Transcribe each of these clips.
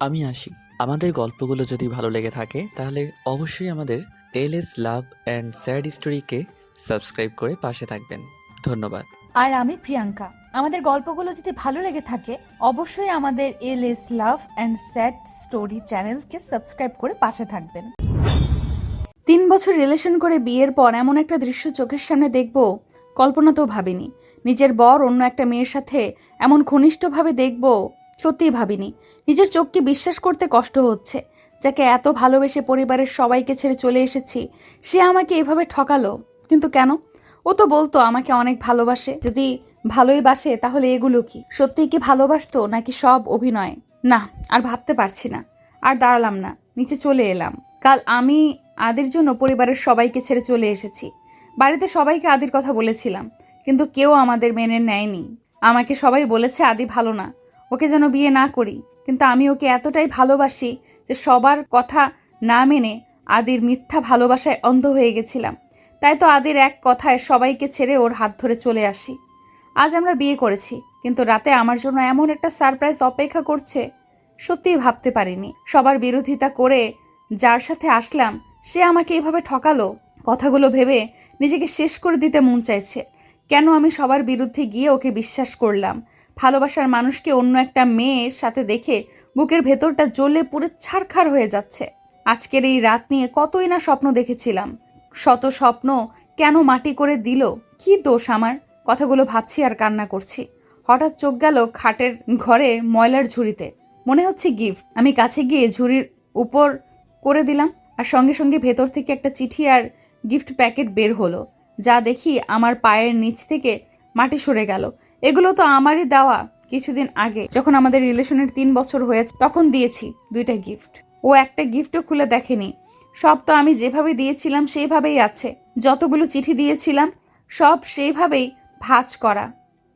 আমি আশিক। আমাদের গল্পগুলো যদি ভালো লেগে থাকে তাহলে অবশ্যই আমাদের এলএস লাভ অ্যান্ড স্যাড স্টোরিকে সাবস্ক্রাইব করে পাশে থাকবেন। ধন্যবাদ। আর আমি প্রিয়াঙ্কা। আমাদের গল্পগুলো যদি ভালো লেগে থাকে অবশ্যই আমাদের LS love and sad story চ্যানেলকে সাবস্ক্রাইব করে পাশে থাকবেন। 3 বছর রিলেশন করে বিয়ের পর এমন একটা দৃশ্য চোখের সামনে দেখব কল্পনাতেও ভাবিনি। নিজের বর অন্য একটা মেয়ের সাথে এমন ঘনিষ্ঠভাবে দেখব সত্যিই ভাবিনি। নিজের চোখকে বিশ্বাস করতে কষ্ট হচ্ছে। যাকে এত ভালোবেসে পরিবারের সবাইকে ছেড়ে চলে এসেছি, সে আমাকে এভাবে ঠকালো। কিন্তু কেন? ও তো বলতো আমাকে অনেক ভালোবাসে। যদি ভালোই বাসে তাহলে এগুলো কি? সত্যিই কি ভালোবাসতো নাকি সব অভিনয়? না, আর ভাবতে পারছি না। আর দাঁড়ালাম না, নিচে চলে এলাম। কাল আমি আদির জন্য পরিবারের সবাইকে ছেড়ে চলে এসেছি। বাড়িতে সবাইকে আদির কথা বলেছিলাম, কিন্তু কেউ আমাদের মেনে নেয়নি। আমাকে সবাই বলেছে আদি ভালো না, ওকে যেন বিয়ে না করি। কিন্তু আমি ওকে এতটাই ভালোবাসি যে সবার কথা না মেনে আদির মিথ্যা ভালোবাসায় অন্ধ হয়ে গেছিলাম। তাই তো আদির এক কথায় সবাইকে ছেড়ে ওর হাত ধরে চলে আসি। আজ আমরা বিয়ে করেছি, কিন্তু রাতে আমার জন্য এমন একটা সারপ্রাইজ অপেক্ষা করছে সত্যিই ভাবতে পারিনি। সবার বিরোধিতা করে যার সাথে আসলাম সে আমাকে এভাবে ঠকালো। কথাগুলো ভেবে নিজেকে শেষ করে দিতে মন চাইছে। কেন আমি সবার বিরুদ্ধে গিয়ে ওকে বিশ্বাস করলাম? ভালোবাসার মানুষকে অন্য একটা মেয়ের সাথে দেখে বুকের ভেতরটা জ্বলে পুরো ছারখার হয়ে যাচ্ছে। আজকের এই রাত নিয়ে কতই না স্বপ্ন দেখেছিলাম। শত স্বপ্ন কেন মাটি করে দিল? কি দোষ আমার? কথাগুলো ভাবছি আর কান্না করছি। হঠাৎ চোখ গেল খাটের ঘরে ময়লার ঝুড়িতে। মনে হচ্ছে গিফট। আমি কাছে গিয়ে ঝুড়ির উপর করে দিলাম, আর সঙ্গে সঙ্গে ভেতর থেকে একটা চিঠি আর গিফট প্যাকেট বের হলো। যা দেখি আমার পায়ের নিচ থেকে মাটি সরে গেল। এগুলো তো আমারই দেওয়া। কিছুদিন আগে যখন আমাদের রিলেশনের 3 বছর হয়েছে তখন দিয়েছি 2টা গিফট। ও একটা গিফটও খুলে দেখেনি। সব তো আমি যেভাবে দিয়েছিলাম সেইভাবেই আছে। যতগুলো চিঠি দিয়েছিলাম সব সেইভাবেই ভাঁজ করা।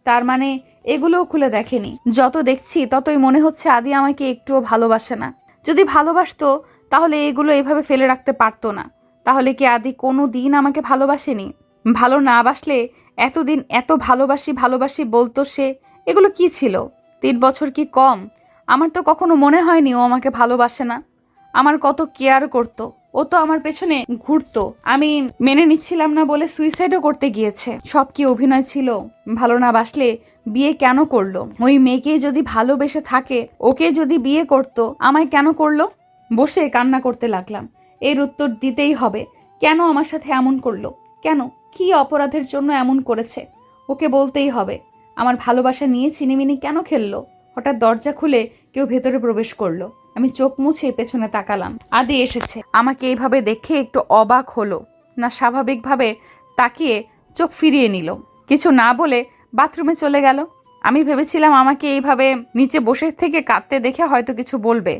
তার মানে এগুলোও খুলে দেখেনি। যত দেখছি ততই মনে হচ্ছে আদি আমাকে একটুও ভালোবাসে না। যদি ভালোবাসতো তাহলে এগুলো এভাবে ফেলে রাখতে পারতো না। তাহলে কি আদি কোনো দিন আমাকে ভালোবাসেনি? ভালো না বাসলে এতদিন এত ভালোবাসি ভালোবাসি বলতো সে? এগুলো কি ছিল? 3 বছর কি কম? আমার তো কখনো মনে হয়নি ও আমাকে ভালোবাসে না। আমার কত কেয়ার করতো। ও তো আমার পেছনে ঘুরতো। আমি মেনে নিচ্ছিলাম না বলে সুইসাইডও করতে গিয়েছে। সব কি অভিনয় ছিল? ভালো না বাসলে বিয়ে কেন করলো? ওই মেয়েকে যদি ভালোবেসে থাকে, ওকে যদি বিয়ে করতো, আমায় কেন করলো? বসে কান্না করতে লাগলাম। এর উত্তর দিতেই হবে। কেন আমার সাথে এমন করলো? কেন? কি অপরাধের জন্য এমন করেছে? ওকে বলতেই হবে। আমার ভালোবাসা নিয়ে চিনিমিনি কেন খেললো? হঠাৎ দরজা খুলে কেউ ভেতরে প্রবেশ করলো। আমি চোখ মুছে পেছনে তাকালাম। আদি এসেছে। আমাকে এইভাবে দেখে একটু অবাক হলো না, স্বাভাবিকভাবে তাকিয়ে চোখ ফিরিয়ে নিল। কিছু না বলে বাথরুমে চলে গেল। আমি ভেবেছিলাম আমাকে এইভাবে নিচে বসে থেকে কাঁদতে দেখে হয়তো কিছু বলবে,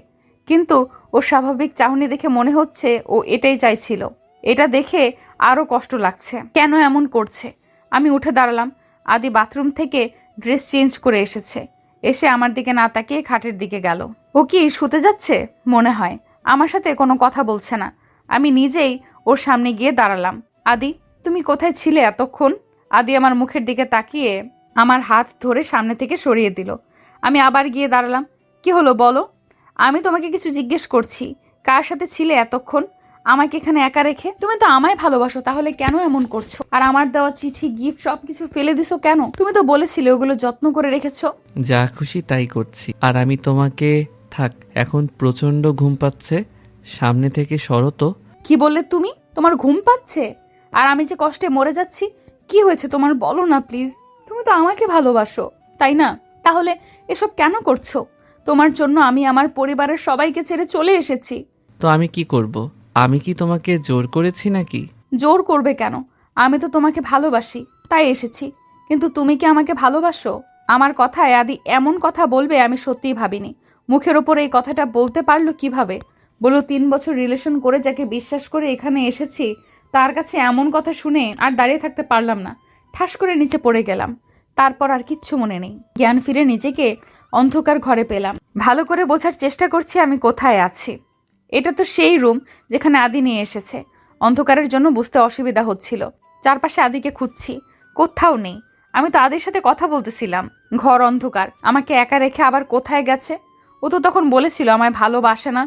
কিন্তু ও স্বাভাবিক চাহনি দেখে মনে হচ্ছে ও এটাই চাইছিল। এটা দেখে আরও কষ্ট লাগছে। কেন এমন করছে? আমি উঠে দাঁড়ালাম। আদি বাথরুম থেকে ড্রেস চেঞ্জ করে এসেছে। এসে আমার দিকে না তাকিয়ে খাটের দিকে গেল। ও কি শুতে যাচ্ছে মনে হয়। আমার সাথে কোনো কথা বলছে না। আমি নিজেই ওর সামনে গিয়ে দাঁড়ালাম। আদি, তুমি কোথায় ছিলে এতক্ষণ? আদি আমার মুখের দিকে তাকিয়ে আমার হাত ধরে সামনে থেকে সরিয়ে দিল। আমি আবার গিয়ে দাঁড়ালাম। কি হলো বলো? আমি তোমাকে কিছু জিজ্ঞেস করছি। কার সাথে ছিলে এতক্ষণ? আমাকে এখানে একা রেখে? তুমি তো আমায় ভালোবাসো, তাহলে কেন এমন করছো? আর আমার দেওয়া চিঠি, গিফট সবকিছু ফেলে দিছো কেন? তুমি তো বলেছিলে ওগুলো যত্ন করে রেখেছো। যা খুশি তাই করছি। আর আমি তোমাকে থাক, এখন প্রচণ্ড ঘুম পাচ্ছে, সামনে থেকে সরো তো। কি বললে তুমি? তোমার ঘুম পাচ্ছে? আর আমি যে কষ্টে মরে যাচ্ছি। কি হয়েছে তোমার, বলো না প্লিজ। তুমি তো আমাকে ভালোবাসো, তাই না? তাহলে এসব কেন করছো? তোমার জন্য আমি আমার পরিবারের সবাইকে ছেড়ে চলে এসেছি। তো আমি কি করব? আমি কি তোমাকে জোর করেছি নাকি? জোর করবে কেন? আমি তো তোমাকে ভালোবাসি, তাই এসেছি। কিন্তু তুমি কি আমাকে ভালোবাসো? আমার কথায় আদি এমন কথা বলবে আমি সত্যিই ভাবিনি। মুখের ওপর এই কথাটা বলতে পারলো কিভাবে? বলো, 3 বছর রিলেশন করে যাকে বিশ্বাস করে এখানে এসেছি, তার কাছে এমন কথা শুনে আর দাঁড়িয়ে থাকতে পারলাম না। ঠাস করে নিচে পড়ে গেলাম। তারপর আর কিচ্ছু মনে নেই। জ্ঞান ফিরে নিজেকে অন্ধকার ঘরে পেলাম। ভালো করে বোঝার চেষ্টা করছি আমি কোথায় আছি। এটা তো সেই রুম যেখানে আদি নিয়ে এসেছে। অন্ধকারের জন্য বুঝতে অসুবিধা হচ্ছিল। চারপাশে আদিকে খুঁজছি, কোথাও নেই। আমি তো আদির সাথে কথা বলতেছিলাম। ঘর অন্ধকার, আমাকে একা রেখে আবার কোথায় গেছে? ও তো তখন বলেছিল আমায় ভালোবাসে না,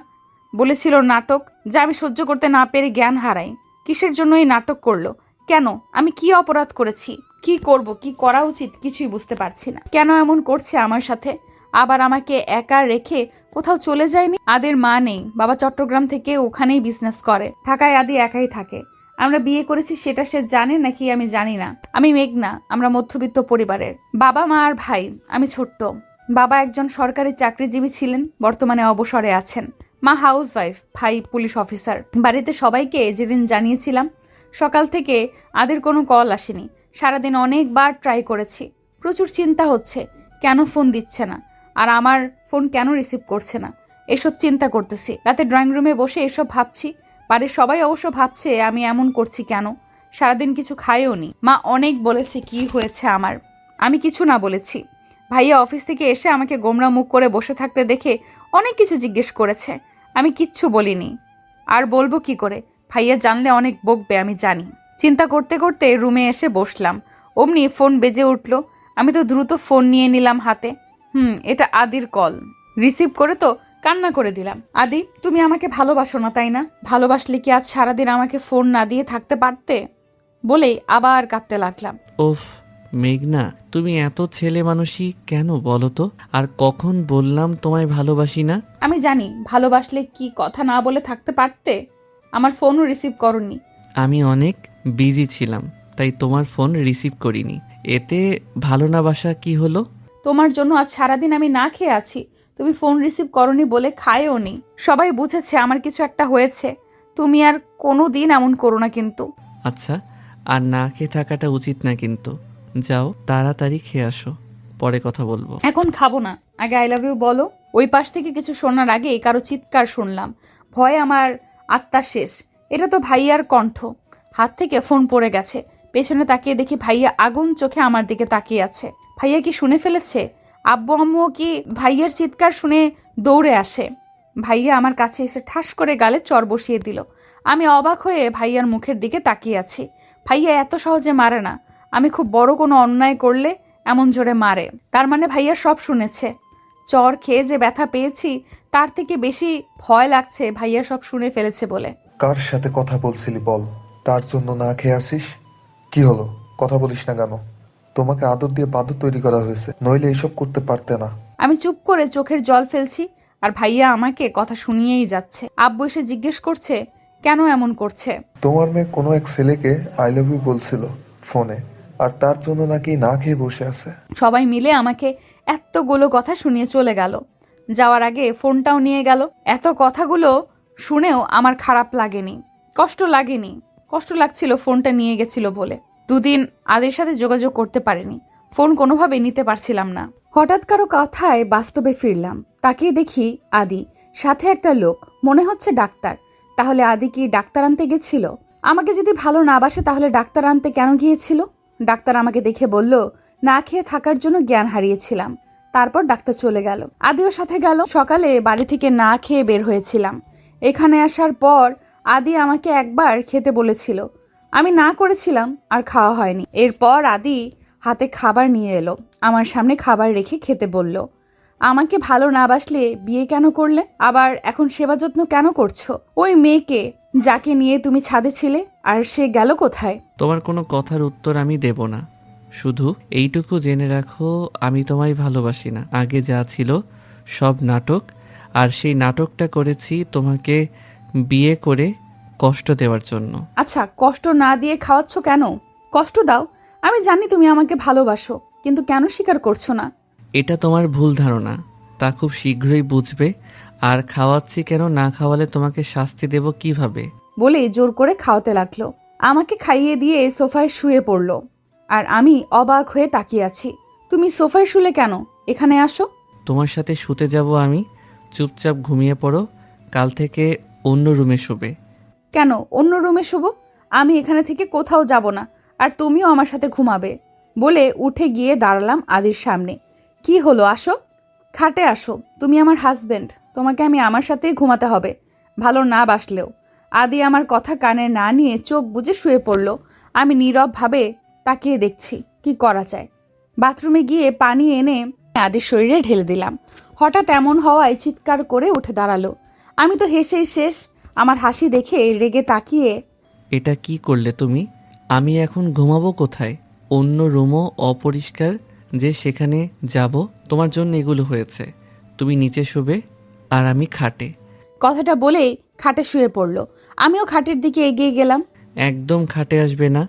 বলেছিল নাটক, যা আমি সহ্য করতে না পেরে জ্ঞান হারাই। কিসের জন্য এই নাটক করলো? কেন? আমি কি অপরাধ করেছি? কি করব, কি করা উচিত কিছুই বুঝতে পারছি না। কেন এমন করছে আমার সাথে? আবার আমাকে একা রেখে কোথাও চলে যায়নি। আদের মা নেই, বাবা চট্টগ্রাম থেকে ওখানেই বিজনেস করে, ঢাকায় আদি একাই থাকে। আমরা বিয়ে করেছি সেটা সে জানে নাকি আমি জানি না। আমি মেঘনা, আমরা মধ্যবিত্ত পরিবারের, বাবা মা আর ভাই, আমি ছোট্ট। বাবা একজন সরকারি চাকরিজীবী ছিলেন, বর্তমানে অবসরে আছেন। মা হাউসওয়াইফ, ভাই পুলিশ অফিসার। বাড়িতে সবাইকে যেদিন জানিয়েছিলাম, সকাল থেকে আদের কোনো কল আসেনি। সারাদিন অনেকবার ট্রাই করেছি। প্রচুর চিন্তা হচ্ছে, কেন ফোন দিচ্ছে না, আর আমার ফোন কেন রিসিভ করছে না, এসব চিন্তা করতেছি। রাতে ড্রয়িং রুমে বসে এসব ভাবছি। বাড়ির সবাই অবশ্য ভাবছে আমি এমন করছি কেন। সারাদিন কিছু খাইও নি। মা অনেক বলেছে কি হয়েছে আমার, আমি কিছু না বলেছি। ভাইয়া অফিস থেকে এসে আমাকে গোমরা মুখ করে বসে থাকতে দেখে অনেক কিছু জিজ্ঞেস করেছে, আমি কিচ্ছু বলিনি। আর বলবো কি করে, ভাইয়া জানলে অনেক বকবে আমি জানি। চিন্তা করতে করতে রুমে এসে বসলাম, অমনি ফোন বেজে উঠল। আমি তো দ্রুত ফোন নিয়ে নিলাম হাতে। এটা আদির কল। রিসিভ করে তো কান্না করে দিলাম। আদি, তুমি আমাকে ভালোবাসো না তাই না? ভালোবাসলে কি আজ সারাদিন আমাকে ফোন না দিয়ে থাকতে পারতে? বলেই আবার কাঁদতে লাগলাম। ওফ মেঘনা, তুমি এত ছেলে মানুষই কেন বলো তো? আর কখন বললাম তোমায় ভালোবাসি না? আমি জানি, ভালোবাসলে কি কথা না বলে থাকতে পারতে? আমার ফোনও রিসিভ করনি। আমি অনেক বিজি ছিলাম, তাই তোমার ফোন রিসিভ করিনি। এতে ভালো না বাসা কি হলো? তোমার জন্য আজ সারাদিন আমি না খেয়ে আছি। তুমি ফোন রিসিভ করনি বলে খায়ও নি। সবাই বুঝেছে আমার কিছু একটা হয়েছে। তুমি আর কোনো দিন এমন করো না কিন্তু। আচ্ছা, আর না খেয়ে থাকাটা উচিত না কিন্তু। যাও তাড়াতাড়ি খেয়ে আসো, পরে কথা বলবো। এখন খাবো না, আগে আই লাভ ইউ বলো। ওই পাশ থেকে কিছু শোনার আগে কারো চিৎকার শুনলাম। ভয়ে আমার আত্মা শেষ। এটা তো ভাইয়ার কণ্ঠ। হাত থেকে ফোন পড়ে গেছে। পেছনে তাকিয়ে দেখি ভাইয়া আগুন চোখে আমার দিকে তাকিয়ে আছে। ভাইয়া কি শুনে ফেলেছে? আব্বু আম্মুও কি ভাইয়ার চিৎকার শুনে দৌড়ে আসে? ভাইয়া আমার কাছে এসে ঠাস করে গালে চর বসিয়ে দিল। আমি অবাক হয়ে ভাইয়ার মুখের দিকে তাকিয়ে আছি। ভাইয়া এত সহজে মারে না। আমি খুব বড় কোনো অন্যায় করলে এমন জোরে মারে। তার মানে ভাইয়া সব শুনেছে। চর খেয়ে যে ব্যথা পেয়েছি তার থেকে বেশি ভয় লাগছে ভাইয়া সব শুনে ফেলেছে বলে। কার সাথে কথা বলছিলি বল? তার জন্য না খেয়ে আসিস? কি হলো, কথা বলিস না কেন? তোমাকে আদর দিয়ে বাদর তৈরি করা হয়েছে, নইলে এসব করতে পারতে না। আমি চুপ করে চোখের জল ফেলছি, আর ভাইয়া আমাকে কথা শুনিয়েই যাচ্ছে। আব্বু এসে জিজ্ঞেস করছে কেন এমন করছে। তোমার মেয়ে কোনো এক ছেলেকে আই লাভ ইউ বলছিল ফোনে, আর তার জন্য নাকি না খেয়ে বসে আছে। সবাই মিলে আমাকে এতগুলো কথা শুনিয়ে চলে গেল। যাওয়ার আগে ফোনটাও নিয়ে গেল। এত কথাগুলো শুনেও আমার খারাপ লাগেনি, কষ্ট লাগেনি। কষ্ট লাগছিল ফোনটা নিয়ে গেছিল বলে। দুদিন আদের সাথে যোগাযোগ করতে পারিনি, ফোন কোনোভাবে নিতে পারছিলাম না। হঠাৎ কারো কথায় বাস্তবে ফিরলাম। তাকিয়ে দেখি আদি, সাথে একটা লোক, মনে হচ্ছে ডাক্তার। তাহলে আদি কি ডাক্তার আনতে গেছিল? আমাকে যদি ভালো না বাসে তাহলে ডাক্তার আনতে কেন গিয়েছিল? ডাক্তার আমাকে দেখে বলল না খেয়ে থাকার জন্য জ্ঞান হারিয়েছিলাম। তারপর ডাক্তার চলে গেল, আদিও সাথে গেল। সকালে বাড়ি থেকে না খেয়ে বের হয়েছিলাম। এখানে আসার পর আদি আমাকে একবার খেতে বলেছিল, আমি না করেছিলাম, আর খাওয়া হয়নি। এরপর আদি হাতে খাবার নিয়ে এলো, আমার সামনে খাবার রেখে খেতে বলল। আমাকে ভালো না বাসলে বিয়ে কেন করলে? আবার এখন সেবা যত্ন কেন করছো? ওই মেয়েকে যাকে নিয়ে তুমি ছাদে ছিলে, আর সে গেল কোথায়? তোমার কোনো কথার উত্তর আমি দেব না। শুধু এইটুকু জেনে রাখো, আমি তোমায় ভালোবাসি না। আগে যা ছিল সব নাটক, আর সেই নাটকটা করেছি তোমাকে বিয়ে করে কষ্ট দেওয়ার জন্য। আচ্ছা, কষ্ট না দিয়ে খাওয়াচ্ছ কেন? কষ্ট দাও, আমি জানি তুমি আমাকে ভালোবাসো, কিন্তু কেন স্বীকার করছো না? এটা তোমার ভুল ধারণা, তা খুব শীঘ্রই বুঝবে। আর খাওয়াচ্ছি কেন, না খাওয়ালে তোমাকে শাস্তি দেব কিভাবে? বলে জোর করে খাওয়াতে লাগলো। আমাকে খাইয়ে দিয়ে সোফায় শুয়ে পড়ল, আর আমি অবাক হয়ে তাকিয়ে আছি। তুমি সোফায় শুলে কেন? এখানে আসো। তোমার সাথে শুতে যাব আমি। চুপচাপ ঘুমিয়ে পড়ো, কাল থেকে অন্য রুমে শোবে। কেন অন্য রুমে শুব? আমি এখানে থেকে কোথাও যাব না, আর তুমিও আমার সাথে ঘুমাবে। বলে উঠে গিয়ে দাঁড়ালাম আদির সামনে। কি হলো, আসো, খাটে আসো। তুমি আমার হাজবেন্ড, তোমাকে আমি আমার সাথেই ঘুমাতে হবে, ভালো না বাসলেও। আদি আমার কথা কানে না নিয়ে চোখ বুজে শুয়ে পড়ল। আমি নীরবভাবে তাকিয়ে দেখছি কি করা যায়। বাথরুমে গিয়ে পানি এনে আদির শরীরে ঢেলে দিলাম। হঠাৎ এমন হওয়ায় চিৎকার করে উঠে দাঁড়ালো। আমি তো হেসেই শেষ। আমার হাসি দেখে রেগে তাকিয়ে, এটা কি করলে তুমি? আমি এখন ঘুমাবো কোথায়? অন্য রুমও অপরিষ্কার যে, সেখানে যাব? তোমার জন্য এগুলো হয়েছে। তুমি নিচে শোবে আর আমি খাটে। কথাটা বলেই খাটে শুয়ে পড়ল। আমিও খাটের দিকে এগিয়ে গেলাম। একদম খাটে আসবে না,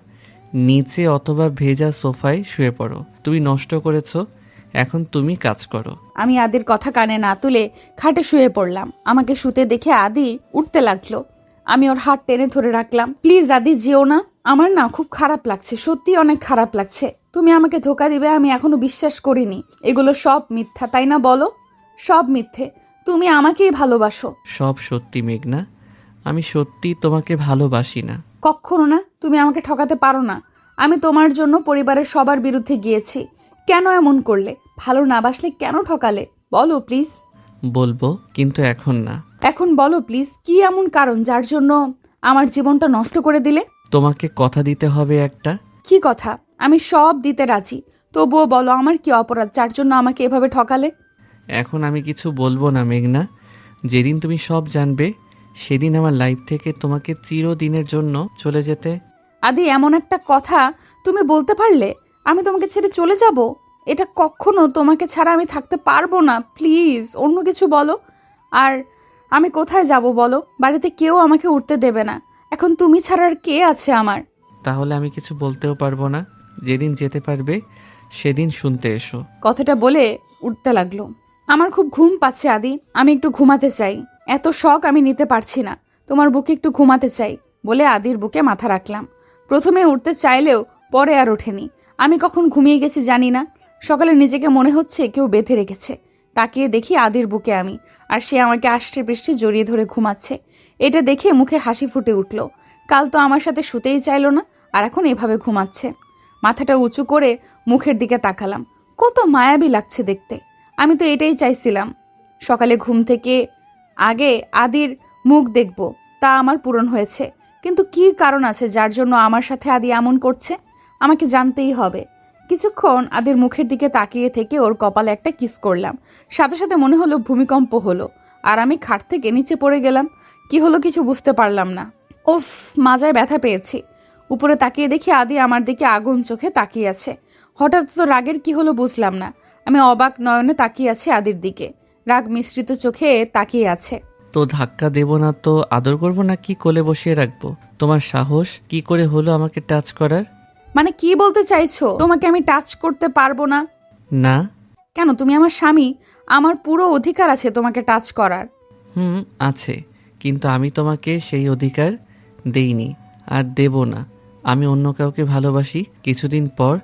নিচে অথবা ভেজা সোফায় শুয়ে পড়ো। তুমি নষ্ট করেছো, এখন তুমি কাজ করো। আমি আদির কথা কানে না তুলে খাটে শুয়ে পড়লাম। আমাকে শুতে দেখে আদি উঠতে লাগলো। আমি ওর হাত টেনে ধরে রাখলাম। প্লিজ আদি, যেও না। আমার না খুব খারাপ লাগছে, সত্যি অনেক খারাপ লাগছে। তুমি আমাকে ধোকা দিবে আমি এখনো বিশ্বাস করিনি। এগুলো সব মিথ্যা, তাই না বলো? সব মিথ্যে। তুমি আমাকেই ভালোবাসো। সব সত্যি মেঘনা, আমি সত্যি তোমাকে ভালোবাসি না। কখনো না, তুমি আমাকে ঠকাতে পারো না। আমি তোমার জন্য পরিবারের সবার বিরুদ্ধে গিয়েছি। কেন এমন করলে? ভালো না বাসলে কেন ঠকালে? বলো প্লিজ। বলবো, কিন্তু এখন না। এখন বলো প্লিজ, কি এমন কারণ যার জন্য আমার জীবনটা নষ্ট করে দিলে? তোমাকে কথা দিতে হবে একটা। কি কথা? আমি সব দিতে রাজি, তবুও বলো আমার কি অপরাধ যার জন্য আমাকে এভাবে ঠকালে? এখন আমি কিছু বলবো না মেঘনা। যেদিন তুমি সব জানবে সেদিন আমার লাইফ থেকে তোমাকে চিরদিনের জন্য চলে যেতে। আদি, এমন একটা কথা তুমি বলতে পারলে? আমি তোমাকে ছেড়ে চলে যাব? এটা কখনো, তোমাকে ছাড়া আমি থাকতে পারবো না। প্লিজ অন্য কিছু বলো। আর আমি কোথায় যাব বলো? বাড়িতে কেউ আমাকে উঠতে দেবে না। এখন তুমি ছাড়া আর কে আছে আমার? তাহলে আমি কিছু বলতেও পারবো না। যেদিন যেতে পারবে সেদিন শুনতে এসো। কথাটা বলে উঠতে লাগলো। আমার খুব ঘুম পাচ্ছে আদি, আমি একটু ঘুমাতে চাই। এত শখ আমি নিতে পারছি না। তোমার বুকে একটু ঘুমাতে চাই বলে আদির বুকে মাথা রাখলাম। প্রথমে উঠতে চাইলেও পরে আর ওঠেনি। আমি কখন ঘুমিয়ে গেছি জানি না। সকালে নিজেকে মনে হচ্ছে কেউ বেঁধে রেখেছে। তাকিয়ে দেখি আদির বুকে আমি, আর সে আমাকে আষ্টে পৃষ্ঠে জড়িয়ে ধরে ঘুমাচ্ছে। এটা দেখে মুখে হাসি ফুটে উঠল। কাল তো আমার সাথে শুতেই চাইলো না, আর এখন এভাবে ঘুমাচ্ছে। মাথাটা উঁচু করে মুখের দিকে তাকালাম। কত মায়াবী লাগছে দেখতে। আমি তো এটাই চাইছিলাম। সকালে ঘুম থেকে আগে আদির মুখ দেখব, তা আমার পূরণ হয়েছে। কিন্তু কি কারণ আছে যার জন্য আমার সাথে আদি এমন করছে? আমাকে জানতেই হবে। কিছুক্ষণ আদির মুখের দিকে তাকিয়ে থেকে ওর কপালে একটা কিস করলাম। সাথে সাথে মনে হলো ভূমিকম্প হলো, আর আমি খাট থেকে নিচে পড়ে গেলাম। কি হলো কিছু বুঝতে পারলাম না। উফ, মাজায় ব্যথা পেয়েছি। উপরে তাকিয়ে দেখি আদি আমার দিকে আগুন চোখে তাকিয়ে আছে। হঠাৎ তো রাগের কি হলো বুঝলাম না। আমি অবাক নয়নে তাকিয়ে আছি আদির দিকে। রাগ মিশ্রিত চোখে তাকিয়ে আছে। তো ধাক্কা দেব না তো আদর করবো না কি কোলে বসিয়ে রাখবো? তোমার সাহস কি করে হলো আমাকে টাচ করার? মানে কি বলতে চাইছো? তোমাকে আমি টাচ করতে পারবো না? না। কেন? তুমি আমার স্বামী, আমার পুরো অধিকার আছে তোমাকে টাচ করার। আছে, কিন্তু আমি তোমাকে সেই অধিকার দেইনি আর দেব না। আমি অন্য কাউকে ভালোবাসি। কিছুদিন পর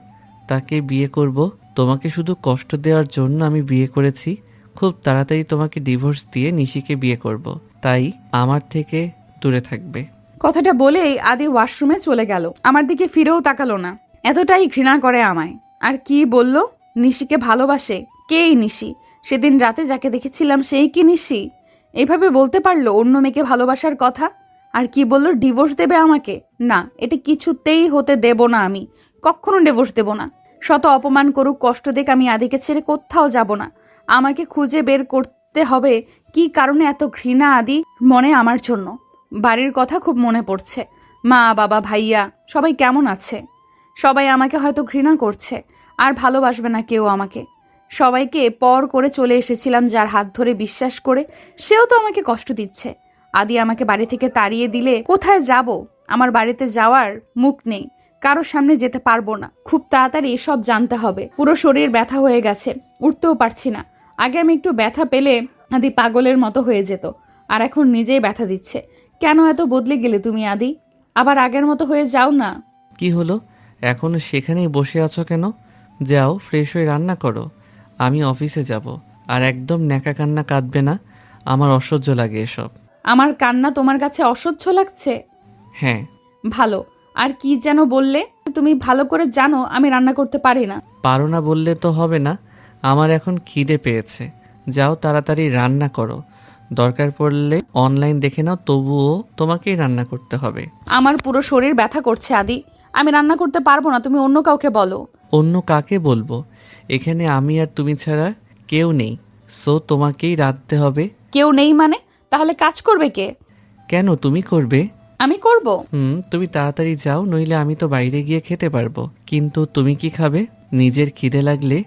তাকে বিয়ে করব। তোমাকে শুধু কষ্ট দেওয়ার জন্য আমি বিয়ে করেছি। খুব তাড়াতাড়ি তোমাকে ডিভোর্স দিয়ে নিশিকে বিয়ে করব। তাই আমার থেকে দূরে থাকবে। কথাটা বলেই আদি ওয়াশরুমে চলে গেল। আমার দিকে ফিরেও তাকালো না। এতটাই ঘৃণা করে আমায়। আর কি বলল? নিশিকে ভালোবাসে। কে এই নিশি? সেদিন রাতে যাকে দেখেছিলাম সেই কি নিশি? এইভাবে বলতে পারলো অন্য মেয়েকে ভালোবাসার কথা? আর কি বলল? ডিভোর্স দেবে আমাকে? না, এটা কিছুতেই হতে দেব না। আমি কখনো ডিভোর্স দেব না। শত অপমান করুক, কষ্ট দেখ, আমি আদিকে ছেড়ে কোথাও যাব না। আমাকে খুঁজে বের করতে হবে কি কারণে এত ঘৃণা আদি মনে আমার জন্য। বাড়ির কথা খুব মনে পড়ছে। মা, বাবা, ভাইয়া সবাই কেমন আছে? সবাই আমাকে হয়তো ঘৃণা করছে, আর ভালোবাসবে না কেউ আমাকে। সবাইকে পর করে চলে এসেছিলাম যার হাত ধরে বিশ্বাস করে, সেও তো আমাকে কষ্ট দিচ্ছে। আদি আমাকে বাড়ি থেকে তাড়িয়ে দিলে কোথায় যাব? আমার বাড়িতে যাওয়ার মুখ নেই, কারোর সামনে যেতে পারবো না। খুব তাড়াতাড়ি এসব জানতে হবে। পুরো শরীর ব্যথা হয়ে গেছে, উঠতেও পারছি না। আগে আমি একটু ব্যথা পেলে আদি পাগলের মতো হয়ে যেত, আর এখন নিজেই ব্যথা দিচ্ছে। কেন এত বদলে গেলে তুমি আদি? আবার আগের মতো হয়ে যাও না। কি হলো? এখনো সেখানেই বসে আছো কেন? যাও ফ্রেশ হয়ে রান্না করো। আমি অফিসে যাব। আর একদম ন্যাকা কান্না কাঁদবে না, আমার অসহ্য লাগে এসব। আমার কান্না তোমার কাছে অসহ্য লাগছে? হ্যাঁ। ভালো। আর কি যেন বললে? তুমি ভালো করে জানো আমি রান্না করতে পারি না। পারো না বললে তো হবে না। আমার এখন খিদে পেয়েছে। যাও তাড়াতাড়ি রান্না করো। দরকার পড়লে অনলাইন দেখে নাও, তবুও তোমাকেই রান্না করতে হবে। আমার পুরো শরীর ব্যথা করছে আদি, আমি রান্না করতে পারবো না। তুমি অন্য কাউকে বলো। অন্য কাকে বলবো? এখানে আমি আর তুমি ছাড়া কেউ নেই, সো তোমাকেই রাঁধতে হবে। কেউ নেই মানে? তাহলে কাজ করবে কে? কেন, তুমি করবে? আমি করব? তুমি তাড়াতাড়ি যাও, নইলে আমি তো বাইরে গিয়ে খেতে পারবো। কিন্তু তুমি কি খাবে? নিজের খিদে লাগলে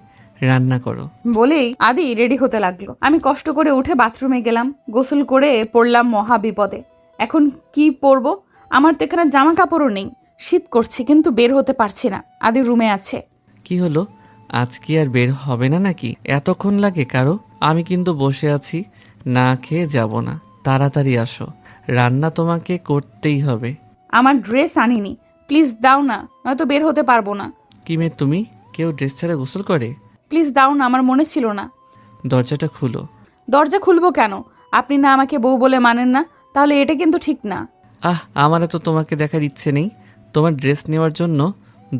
রান্না করো। বলেই আদি রেডি হতে লাগলো। আমি কষ্ট করে উঠে বাথরুমে গেলাম, গোসল করে পড়লাম মহা বিপদে। এখন কি পরবো? আমার তো এখানে জামা কাপড়ও নেই। শীত করছে কিন্তু বের হতে পারছি না। আদি রুমে আছে। কি হলো, আজ কি আর বের হবে না নাকি? এতক্ষণ লাগে কারো? আমি কিন্তু বসে আছি, না খেয়ে যাব না। তাড়াতাড়ি আসো, রান্না তোমাকে করতেই হবে। আমার ড্রেস আনিনি, প্লিজ দাও না, নয়তো বের হতে পারবো না। কি মেয়ে তুমি? কেউ ড্রেস ছাড়া গোসল করে? প্লিজ দাও না, আমার মনে ছিল না। দরজাটা খুলো। দরজা খুলবো কেন? আপনি না আমাকে বউ বলে মানেন না, তাহলে এটা কিন্তু ঠিক না। আমার তো তোমাকে দেখার ইচ্ছে নেই, তোমার ড্রেস নেওয়ার জন্য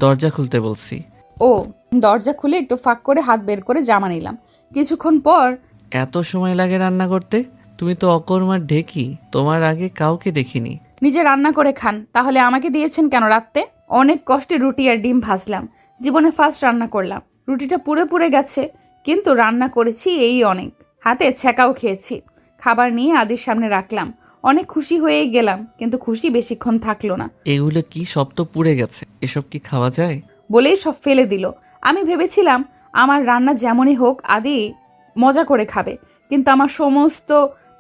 দরজা খুলতে বলছি। ও, দরজা খুলে একটু ফাঁক করে হাত বের করে জামা নিলাম। কিছুক্ষণ পর এত সময় লাগে রান্না করতে? তুমি তো অকর্মার ঢেকি, তোমার আগে কাউকে দেখিনি। নিজে রান্না করে খান, তাহলে আমাকে দিয়েছেন কেন রাত্রে? অনেক কষ্টে রুটি আর ডিম ভাজলাম, জীবনে ফার্স্ট রান্না করলাম। রুটিটা পুড়ে পুড়ে গেছে, কিন্তু রান্না করেছি এই অনেক। হাতে ছ্যাঁকাও খেয়েছি। খাবার নিয়ে আদির সামনে রাখলাম। অনেক খুশি হয়েই গেলাম, কিন্তু খুশি বেশিক্ষণ থাকলো না। এগুলো কি? সব তো পুড়ে গেছে, এসব কি খাওয়া যায়? বলেই সব ফেলে দিল। আমি ভেবেছিলাম আমার রান্না যেমনই হোক আদি মজা করে খাবে, কিন্তু আমার সমস্ত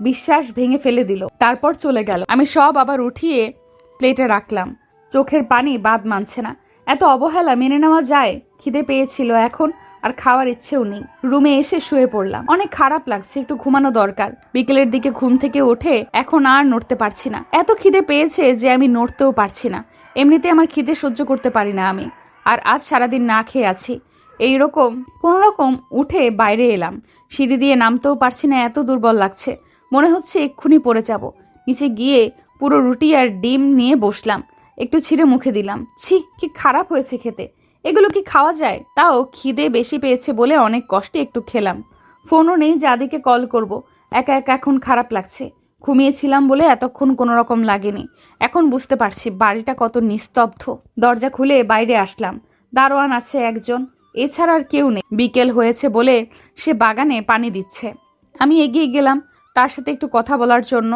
বিশ্বাস ভেঙে ফেলে দিল। তারপর চলে গেল। আমি সব আবার উঠিয়ে প্লেটে রাখলাম। চোখের পানি বাদ মানছে না। এত অবহেলা মেনে নেওয়া যায়? খিদে পেয়েছিল এখন, আর খাওয়ার ইচ্ছেও নেই। রুমে এসে শুয়ে পড়লাম। অনেক খারাপ লাগছে, একটু ঘুমানো দরকার। বিকেলের দিকে ঘুম থেকে উঠে এখন আর নড়তে পারছি না। এত খিদে পেয়েছে যে আমি নড়তেও পারছি না। এমনিতে আমার খিদে সহ্য করতে পারি না আমি, আর আজ সারাদিন না খেয়ে আছি। এইরকম কোনোরকম উঠে বাইরে এলাম। সিঁড়ি দিয়ে নামতেও পারছি না, এত দুর্বল লাগছে। মনে হচ্ছে এক্ষুনি পড়ে যাব। নিচে গিয়ে পুরো রুটি আর ডিম নিয়ে বসলাম। একটু ছিঁড়ে মুখে দিলাম। ছি, কি খারাপ হয়েছে খেতে। এগুলো কি খাওয়া যায়? তাও খিদে বেশি পেয়েছে বলে অনেক কষ্টে একটু খেলাম। ফোনও নেই যে আদিকে কল করব। একা একা এখন খারাপ লাগছে। ঘুমিয়েছিলাম বলে এতক্ষণ কোনো রকম লাগেনি। এখন বুঝতে পারছি বাড়িটা কত নিস্তব্ধ। দরজা খুলে বাইরে আসলাম। দারোয়ান আছে একজন, এছাড়া আর কেউ নেই। বিকেল হয়েছে বলে সে বাগানে পানি দিচ্ছে। আমি এগিয়ে গেলাম তার সাথে একটু কথা বলার জন্য।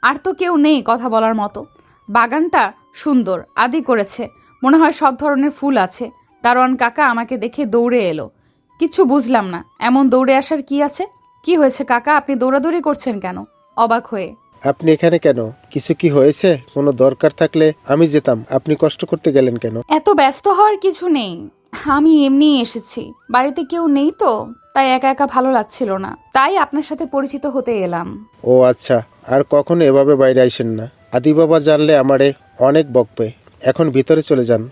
আর তো কেউ নেই কথা বলার মতো। বাগানটা সুন্দর, আদি করেছে। মনে হয় সব ধরনের ফুল আছে। দারোয়ান কাকা আমাকে দেখে দৌড়ে এলো। কিছু বুঝলাম না, এমন দৌড়ে আসার কি আছে? কি হয়েছে কাকা, আপনি দৌড়াদৌড়ি করছেন কেন? অবাক হয়ে। আপনি এখানে কেন? কিছু কি হয়েছে? কোনো দরকার থাকলে আমি যেতাম, আপনি কষ্ট করতে গেলেন কেন? এত ব্যস্ত হওয়ার কিছু নেই, আমি এমনিই এসেছি। বাড়িতে কেউ নেই তো, তাই একা একা ভালো লাগছিল না, তাই আপনার সাথে পরিচিত হতে এলাম। ও আচ্ছা, আর কখনো এভাবে বাইরে আইসেন না। আদি বাবা জানলে আমারে অনেক বকবে। এখন ভিতরে চলে যান।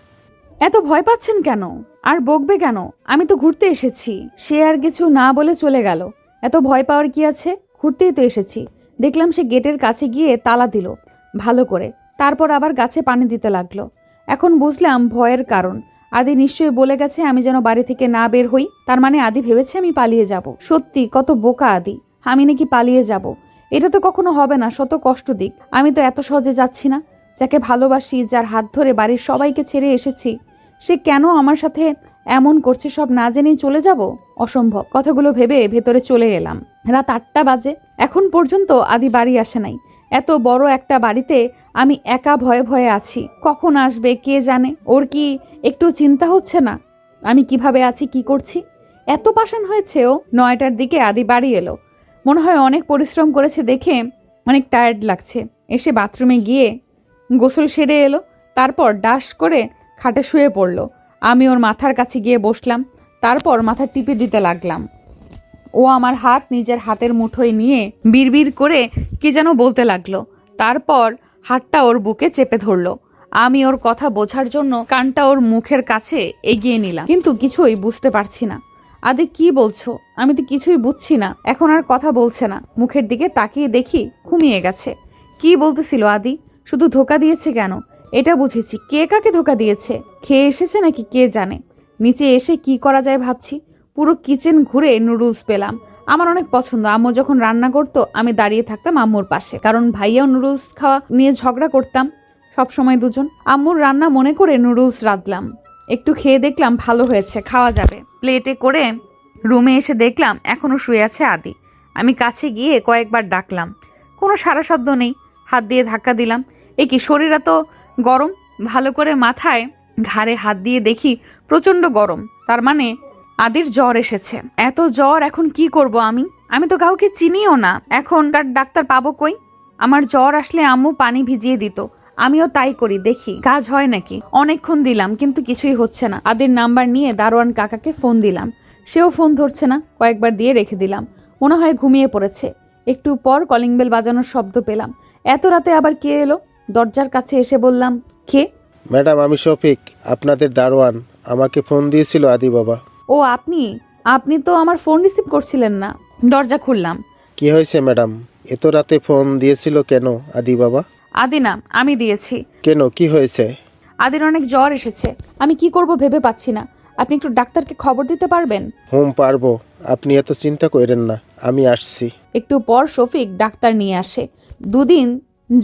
এত ভয় পাচ্ছেন কেন? আর বকবে কেন? আমি তো ঘুরতে এসেছি। সে আর কিছু না বলে চলে গেল। এত ভয় পাওয়ার কি আছে? ঘুরতেই তো এসেছি। দেখলাম সে গেটের কাছে গিয়ে তালা দিল ভালো করে, তারপর আবার গাছে পানি দিতে লাগলো। এখন বুঝলাম ভয়ের কারণ। আদি নিশ্চয়ই বলে গেছে আমি যেন বাড়ি থেকে না বের হই। তার মানে আদি ভেবেছে আমি পালিয়ে যাব। সত্যি কত বোকা আদি, আমি নাকি পালিয়ে যাব? এটা তো কখনো হবে না, শত কষ্ট দিক। আমি তো এত সহজে যাচ্ছি না। যাকে ভালোবাসি, যার হাত ধরে বাড়ির সবাইকে ছেড়ে এসেছি, সে কেন আমার সাথে এমন করছে সব না জেনেই চলে যাব? অসম্ভব। কথাগুলো ভেবে ভেতরে চলে এলাম। রাত 8টা বাজে, এখন পর্যন্ত আদি বাড়ি আসে নাই। এত বড় একটা বাড়িতে আমি একা ভয়ে ভয়ে আছি। কখন আসবে কে জানে? ওর কি একটু চিন্তা হচ্ছে না আমি কিভাবে আছি, কি করছি? এত পাষাণ হয়েছে ও। 9টার দিকে আদি বাড়ি এলো। মনে হয় অনেক পরিশ্রম করেছে দেখে অনেক টায়ার্ড লাগছে। এসে বাথরুমে গিয়ে গোসল সেরে এলো, তারপর ডাস করে খাটে শুয়ে পড়লো। আমি ওর মাথার কাছে গিয়ে বসলাম, তারপর মাথা টিপে দিতে লাগলাম। ও আমার হাত নিজের হাতের মুঠোয় নিয়ে বিড়বিড় করে কি যেন বলতে লাগলো। তারপর হাতটা ওর বুকে চেপে ধরলো। আমি ওর কথা বোঝার জন্য কানটা ওর মুখের কাছে এগিয়ে নিলাম, কিন্তু কিছুই বুঝতে পারছি না। আদি কি বলছো? আমি তো কিছুই বুঝছি না। এখন আর কথা বলছে না। মুখের দিকে তাকিয়ে দেখি ঘুমিয়ে গেছে। কি বলতেছিল আদি? শুধু ধোকা দিয়েছে কেন? এটা বুঝেছি, কে কাকে ধোকা দিয়েছে। খেয়ে এসেছে নাকি কে জানে। নিচে এসে কি করা যায় ভাবছি। পুরো কিচেন ঘুরে নুডলস পেলাম। আমার অনেক পছন্দ। আম্মু যখন রান্না করতো আমি দাঁড়িয়ে থাকতাম আম্মুর পাশে, কারণ ভাইয়াও নুডলস খাওয়া নিয়ে ঝগড়া করতাম সব সময় দুজন। আম্মুর রান্না মনে করে নুডলস রাঁধলাম। একটু খেয়ে দেখলাম ভালো হয়েছে, খাওয়া যাবে। প্লেটে করে রুমে এসে দেখলাম এখনো শুয়ে আছে আদি। আমি কাছে গিয়ে কয়েকবার ডাকলাম, কোনো সাড়া শব্দ নেই। হাত দিয়ে ধাক্কা দিলাম। এ কি, শরীর এত গরম? ভালো করে মাথায় ঘাড়ে হাত দিয়ে দেখি প্রচণ্ড গরম। তার মানে আদির জ্বর এসেছে। এত জ্বর, এখন কি করব আমি? আমি তো কাউকে চিনিও না। এখনকার ডাক্তার পাবো কই? আমার জ্বর আসলে আম্মু পানি ভিজিয়ে দিত, আমিও তাই করি, দেখি কাজ হয় নাকি। অনেকক্ষণ দিলাম কিন্তু কিছুই হচ্ছে না। আদির নাম্বার নিয়ে দারোয়ান কাকাকে ফোন দিলাম, সেও ফোন ধরছে না। কয়েকবার দিয়ে রেখে দিলাম, মনে হয় ঘুমিয়ে পড়েছে। একটু পর কলিং বেল বাজানোর শব্দ পেলাম। এত রাতে আবার কে এলো? দরজার কাছে এসে বললাম, কে? ম্যাডাম, আমি শফিক, আপনাদের দারোয়ান। আমাকে ফোন দিয়েছিল আদি বাবা। ও আপনি? আপনি তো আমার ফোন রিসিভ করছিলেন না। দরজা খুললাম। কি হয়েছে ম্যাডাম? এত রাতে ফোন দিয়েছিল কেন আদি বাবা? আদি না, আমি দিয়েছি। কেন, কি হয়েছে? আদির অনেক জ্বর এসেছে, আমি কি করব ভেবে পাচ্ছি না। আপনি একটু ডাক্তারকে খবর দিতে পারবেন? পারবো। আপনি এত চিন্তা করেন না, আমি আসছি। একটু পর শফিক ডাক্তার নিয়ে আসে। 2 দিন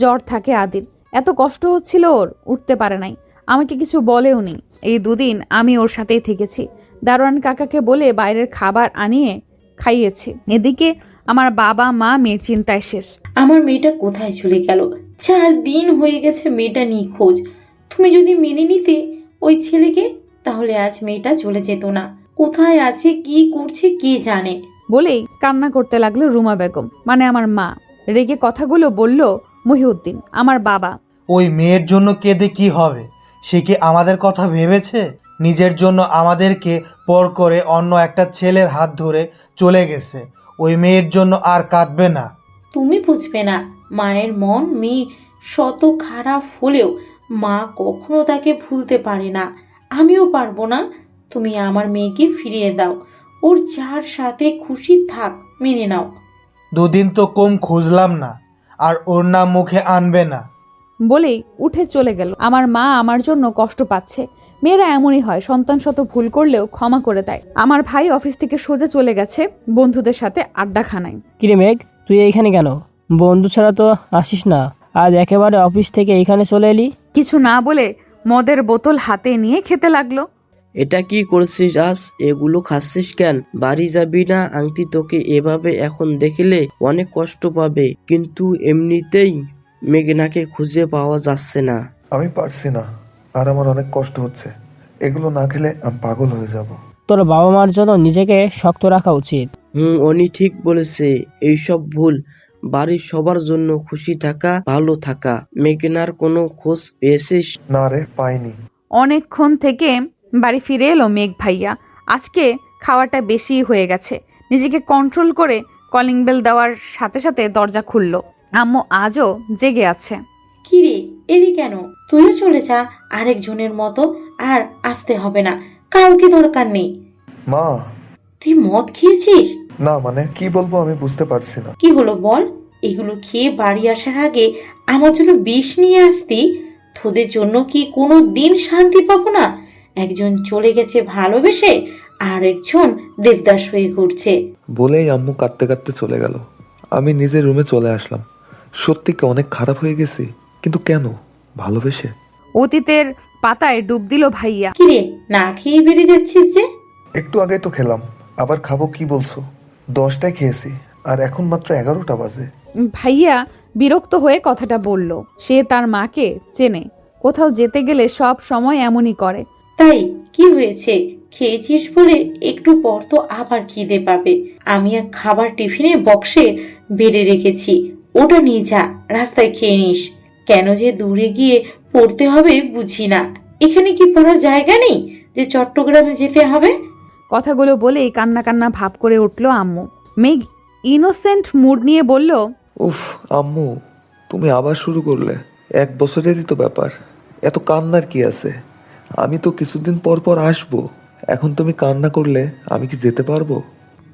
জ্বর থাকে আদির। এত কষ্ট হচ্ছিল ওর, উঠতে পারে নাই। আমাকে কিছু বলেও নি। এই 2 দিন আমি ওর সাথেই থেকেছি। দারোয়ান কাকাকে বলে বাইরের খাবার আনিয়ে খাইয়েছি। এদিকে আমার বাবা মা মেয়ের চিন্তায় শেষ। আমার মেয়েটা কোথায় চলে গেল? 4 দিন হয়ে গেছে মেয়েটা নিখোঁজ। তুমি যদি মেনে নিতে ওই ছেলেকে, তাহলে আজ মেয়েটা চলে যেত না। কোথায় আছে, কি করছে, কে জানে। বলেই কান্না করতে লাগলো রুমা বেগম, মানে আমার মা। রেগে কথাগুলো বলল মহিউদ্দিন, আমার বাবা। ওই মেয়ের জন্য কেঁদে কি হবে? সে কি আমাদের কথা ভেবেছে? নিজের জন্য আমাদেরকে পর করে অন্য একটা ছেলের হাত ধরে চলে গেছে। ওই মেয়ের জন্য আর কাঁদবে না। তুমি বুঝবে না, মায়ের মন মেয়ে শত খারাপ হলেও মা কখনো তাকে ভুলতে পারে না। আমিও পারবো না। তুমি আমার মেয়েকে ফিরিয়ে দাও। ওর যার সাথে খুশি থাক, মেনে নাও। 2 দিন তো কম খুঁজলাম না, আর ওর নাম মুখে আনবে না। বলেই উঠে চলে গেল। আমার মা আমার জন্য কষ্ট পাচ্ছে। মেয়েরা এমনই হয়, সন্তান শত ভুল করলেও ক্ষমা করে দেয়। আমার ভাই অফিস থেকে সোজা চলে গেছে বন্ধুদের সাথে আড্ডাখানায়। কিরে মেঘ, তুই এইখানে কেন? বন্ধু ছাড়া তো আসিস না, আজ একেবারে অফিস থেকে এইখানে চলে এলি? কিছু না বলে মদের বোতল হাতে নিয়ে খেতে লাগলো। এটা কি করছিস আজ? এগুলো খাচ্ছিস কেন? বাড়ি যাবি না? আংটি তোকে এভাবে এখন দেখলে অনেক কষ্ট পাবে, কিন্তু এমনিতেই মেঘনাকে খুঁজে পাওয়া যাচ্ছে না। আমি পারছি না, আর আমার অনেক কষ্ট হচ্ছে। এগুলো না খেলে আমি পাগল হয়ে যাব। তোর বাবা মার জন্য নিজেকে শক্ত রাখা উচিত। উনি ঠিক বলেছে। এইসব ভুল। বাড়ির সবার জন্য খুশি থাকা, ভালো থাকা। মেঘনার কোনো খোঁজ পেয়েছিস? না রে, পাইনি। অনেকক্ষণ থেকে বাড়ি ফিরে এলো মেঘ ভাইয়া। আজকে খাওয়াটা বেশি হয়ে গেছে। নিজেকে কন্ট্রোল করে কলিং বেল দেওয়ার সাথে সাথে দরজা খুলল। আম্মু আজও জেগে আছে। কিরে, এলি কেন? তুইও চলে যা আরেকজনের মতো। আর আসতে হবে না, কাউকে দরকার নেই। মা। তুই মদ খেয়েছিস? না মানে কি বলবো আমি বুঝতে পারছি না। কি হলো বল? এগুলো খেয়ে বাড়ি আসার আগে আমার জন্য বিষ নিয়ে আসতি। তোদের জন্য কি কোনো দিন শান্তি পাবো না? একজন চলে গেছে ভালোবেসে, আর একজন দেবদাস হয়ে ঘুরছে। বলেই আম্মু কাঁদতে কাঁদতে চলে গেল। আমি নিজের রুমে চলে আসলাম। সত্যি কি অনেক খারাপ হয়ে গেছি? কিন্তু কেন? ভালোবেসে? অতীতের পাতায় ডুব দিল ভাইয়া। কিরে, না খেয়ে বেরিয়ে যাচ্ছিস যে? একটু আগে তো খেলাম, আবার খাবো কি বলছো? 10টায় খেয়েছি, আর এখন মাত্র 11টা বাজে। ভাইয়া বিরক্ত হয়ে কথাটা বলল। সে তার মাকে চেনে, কোথাও যেতে গেলে সব সময় এমনই করে। তাই কি হয়েছে? খেয়েছিস বলে একটু পর তো আবার খিদে পাবে। আমি এক খাবার টিফিনে বক্সে বেড়ে রেখেছি, ওটা নিয়ে যা, রাস্তায় খেয়ে নিস। কেন যে দূরে গিয়ে পড়তে হবে বুঝি না। এখানে কি পড়ার জায়গা নেই যে চট্টগ্রামে যেতে হবে? কথাগুলো বলেই কান্না কান্না ভাব করে উঠল আম্মু। মেঘ ইনোসেন্ট মুড নিয়ে বলল, উফ আম্মু, তুমি আবার শুরু করলে। 1 বছরেরই তো ব্যাপার, এত কান্নার কি আছে? আমি তো কিছুদিন পর পর আসবো। এখন তুমি কান্না করলে আমি কি যেতে পারবো?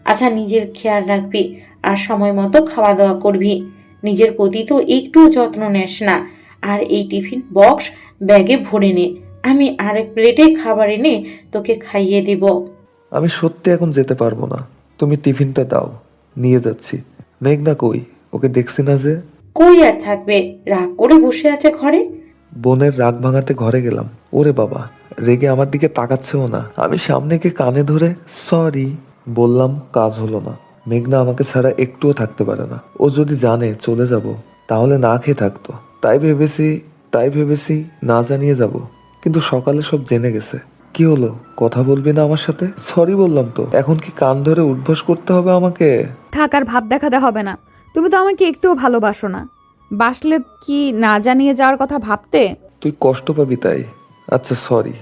আচ্ছা, নিজের খেয়াল রাখবি, আর সময় মতো খাওয়া দাওয়া করবি। নিজের প্রতি তো একটুও যত্ন নেস না। আর এই টিফিন বক্স ব্যাগে ভরে নে, আমি আরেক প্লেটে খাবার এনে তোকে খাইয়ে দেব। আমি সত্যি এখন যেতে পারবো না। তুমি টিফিনটা দাও, নিয়ে যাচ্ছি। মেঘনা কই? ওকে দেখছি না যে। কই আর থাকবে, রাগ করে বসে আছে ঘরে। বোনের রাগ ভাঙাতে ঘরে গেলাম। ওরে বাবা, রেগে আমার দিকে তাকাচ্ছেও না। আমি সামনে গিয়ে কানে ধরে সরি বললাম, কাজ হলো না। মেঘনা আমাকে ছাড়া একটুও থাকতে পারে না। ও যদি জানে চলে যাব তাহলে না খেয়ে থাকতো। তাই ভেবেছি না জানিয়ে যাব, কিন্তু সকালে সব জেনে গেছে। কি হলো, কথা বলবি না আমার সাথে? সরি বললাম তো, এখন কি কান ধরে উঠবোস করতে হবে আমাকে? থাক, আর ভাব দেখাতে হবে না। তুমি তো আমাকে একটুও ভালোবাসো না। বাসলে কি না জানিয়ে যাওয়ার কথা ভাবতে? তুই কষ্ট পাবি তাই। আচ্ছা সরি,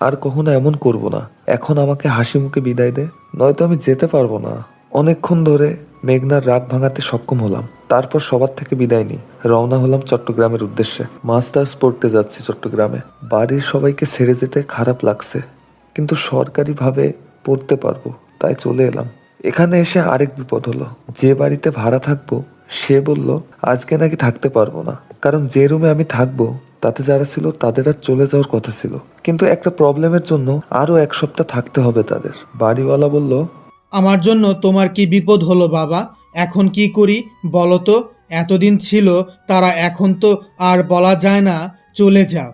আর কখনো এমন করব না। এখন আমাকে হাসি মুখে বিদায় দে, নয়তো আমি যেতে পারবো না। অনেকক্ষণ ধরে মেঘনার রাগ ভাঙাতে সক্ষম হলাম। তারপর সবার থেকে বিদায় নিই, রওনা হলাম চট্টগ্রামের উদ্দেশ্যে। মাস্টার্স পড়তে যাচ্ছি চট্টগ্রামে। বাড়ির সবাইকে ছেড়ে যেতে খারাপ লাগছে, কিন্তু সরকারিভাবে পড়তে পারবো তাই চলে এলাম। এখানে এসে আরেক বিপদ হলো। যে বাড়িতে ভাড়া থাকবো সে বলল আজকে নাকি থাকতে পারবো না, কারণ যে রুমে আমি থাকবো তাতে যারা ছিল তাদের আর চলে যাওয়ার কথা ছিল। কিন্তু একটা প্রবলেমের জন্য আরো 1 সপ্তাহ থাকতে হবে তাদের। বাড়িওয়ালা বলল, আমার জন্য তোমার কি বিপদ হলো বাবা? এখন কি করি বলো তো? এতদিন ছিল তারা, এখন তো আর বলা যায় না চলে যাও।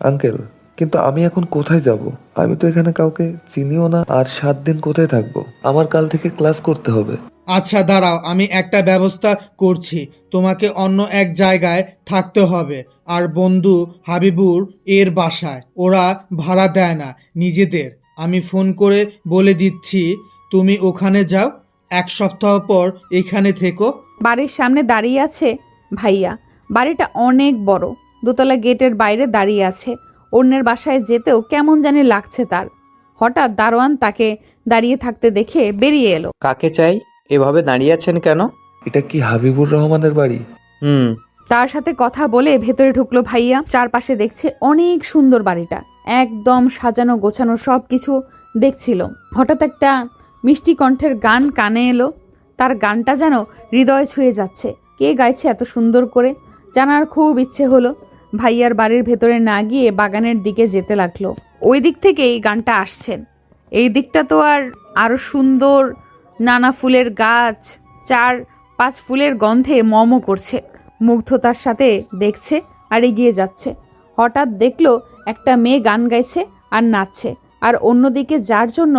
আঙ্কেল, কিন্তু আমি এখন কোথায় যাব? আমি তো এখানে কাউকে চিনিও না। আর 7 দিন কোথায় থাকবো? আমার কাল থেকে ক্লাস করতে হবে। আচ্ছা দাঁড়াও, আমি একটা ব্যবস্থা করছি। তোমাকে অন্য এক জায়গায় থাকতে হবে। আর বন্ধু হাবিবুর এর বাসায়, ওরা ভাড়া দেয় না নিজেদের। আমি ফোন করে বলে দিচ্ছি, তুমি ওখানে যাও, 1 সপ্তাহ পর এখানে থেকো। বাড়ির সামনে দাঁড়িয়ে আছে ভাইয়া। বাড়িটা অনেক বড়, দোতলা গেটের বাইরে দাঁড়িয়ে আছে। অন্যের বাসায় যেতেও কেমন জানি লাগছে তার। হঠাৎ দারোয়ান তাকে দাঁড়িয়ে থাকতে দেখে বেরিয়ে এলো। কাকে চাই? এভাবে দাঁড়িয়ে আছেন কেন? এটা কি হাবিবুর রহমানের বাড়ি? তার সাথে কথা বলে ভেতরে ঢুকলো ভাইয়া। চারপাশে দেখছে অনেক সুন্দর বাড়িটা, একদম সাজানো গোছানো, সব কিছু দেখছিল। হঠাৎ একটা মিষ্টি কণ্ঠের গান কানে এলো। তার গানটা যেন হৃদয় ছুঁয়ে যাচ্ছে। কে গাইছে এত সুন্দর করে, জানার খুব ইচ্ছে হলো। ভাইয়ার বাড়ির ভেতরে না গিয়ে বাগানের দিকে যেতে লাগলো। ওই দিক থেকেই গানটা আসছে। এই দিকটা তো আরো সুন্দর, নানা ফুলের গাছ, 4-5 ফুলের গন্ধে মম করছে। মুগ্ধতার সাথে দেখছে আর এগিয়ে যাচ্ছে। হঠাৎ দেখলো একটা মেয়ে গান গাইছে আর নাচছে, আর অন্যদিকে যার জন্য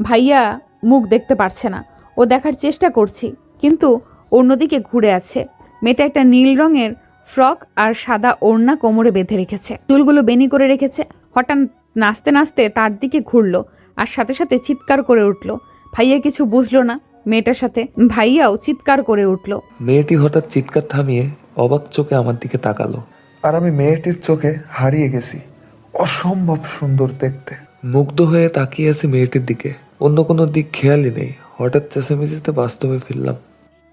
ভাইয়া মুখ দেখতে পারছে না। ও দেখার চেষ্টা করছি, কিন্তু অন্যদিকে ঘুরে আছে। মেয়েটা একটা নীল রঙের ফ্রক আর সাদা ওড়না কোমরে বেঁধে রেখেছে, চুলগুলো বেনি করে রেখেছে। হঠাৎ নাচতে নাচতে তার দিকে ঘুরলো আর সাথে সাথে চিৎকার করে উঠলো। ভাইয়া কিছু বুঝলো না, মেয়েটার সাথে ভাইয়াও চিৎকার করে উঠলো। মেয়েটি হঠাৎ চিৎকার থামিয়ে অবাক চোখে আমার দিকে তাকালো। আর আমি মেয়েটির চোখে হারিয়ে গেছি। অসম্ভব সুন্দর দেখতে। মুগ্ধ হয়ে তাকিয়ে আছি মেয়েটির দিকে, অন্য কোনো দিক খেয়ালই নেই। হঠাৎ চেঁচামেচিতে বাস্তবে ফিরলাম।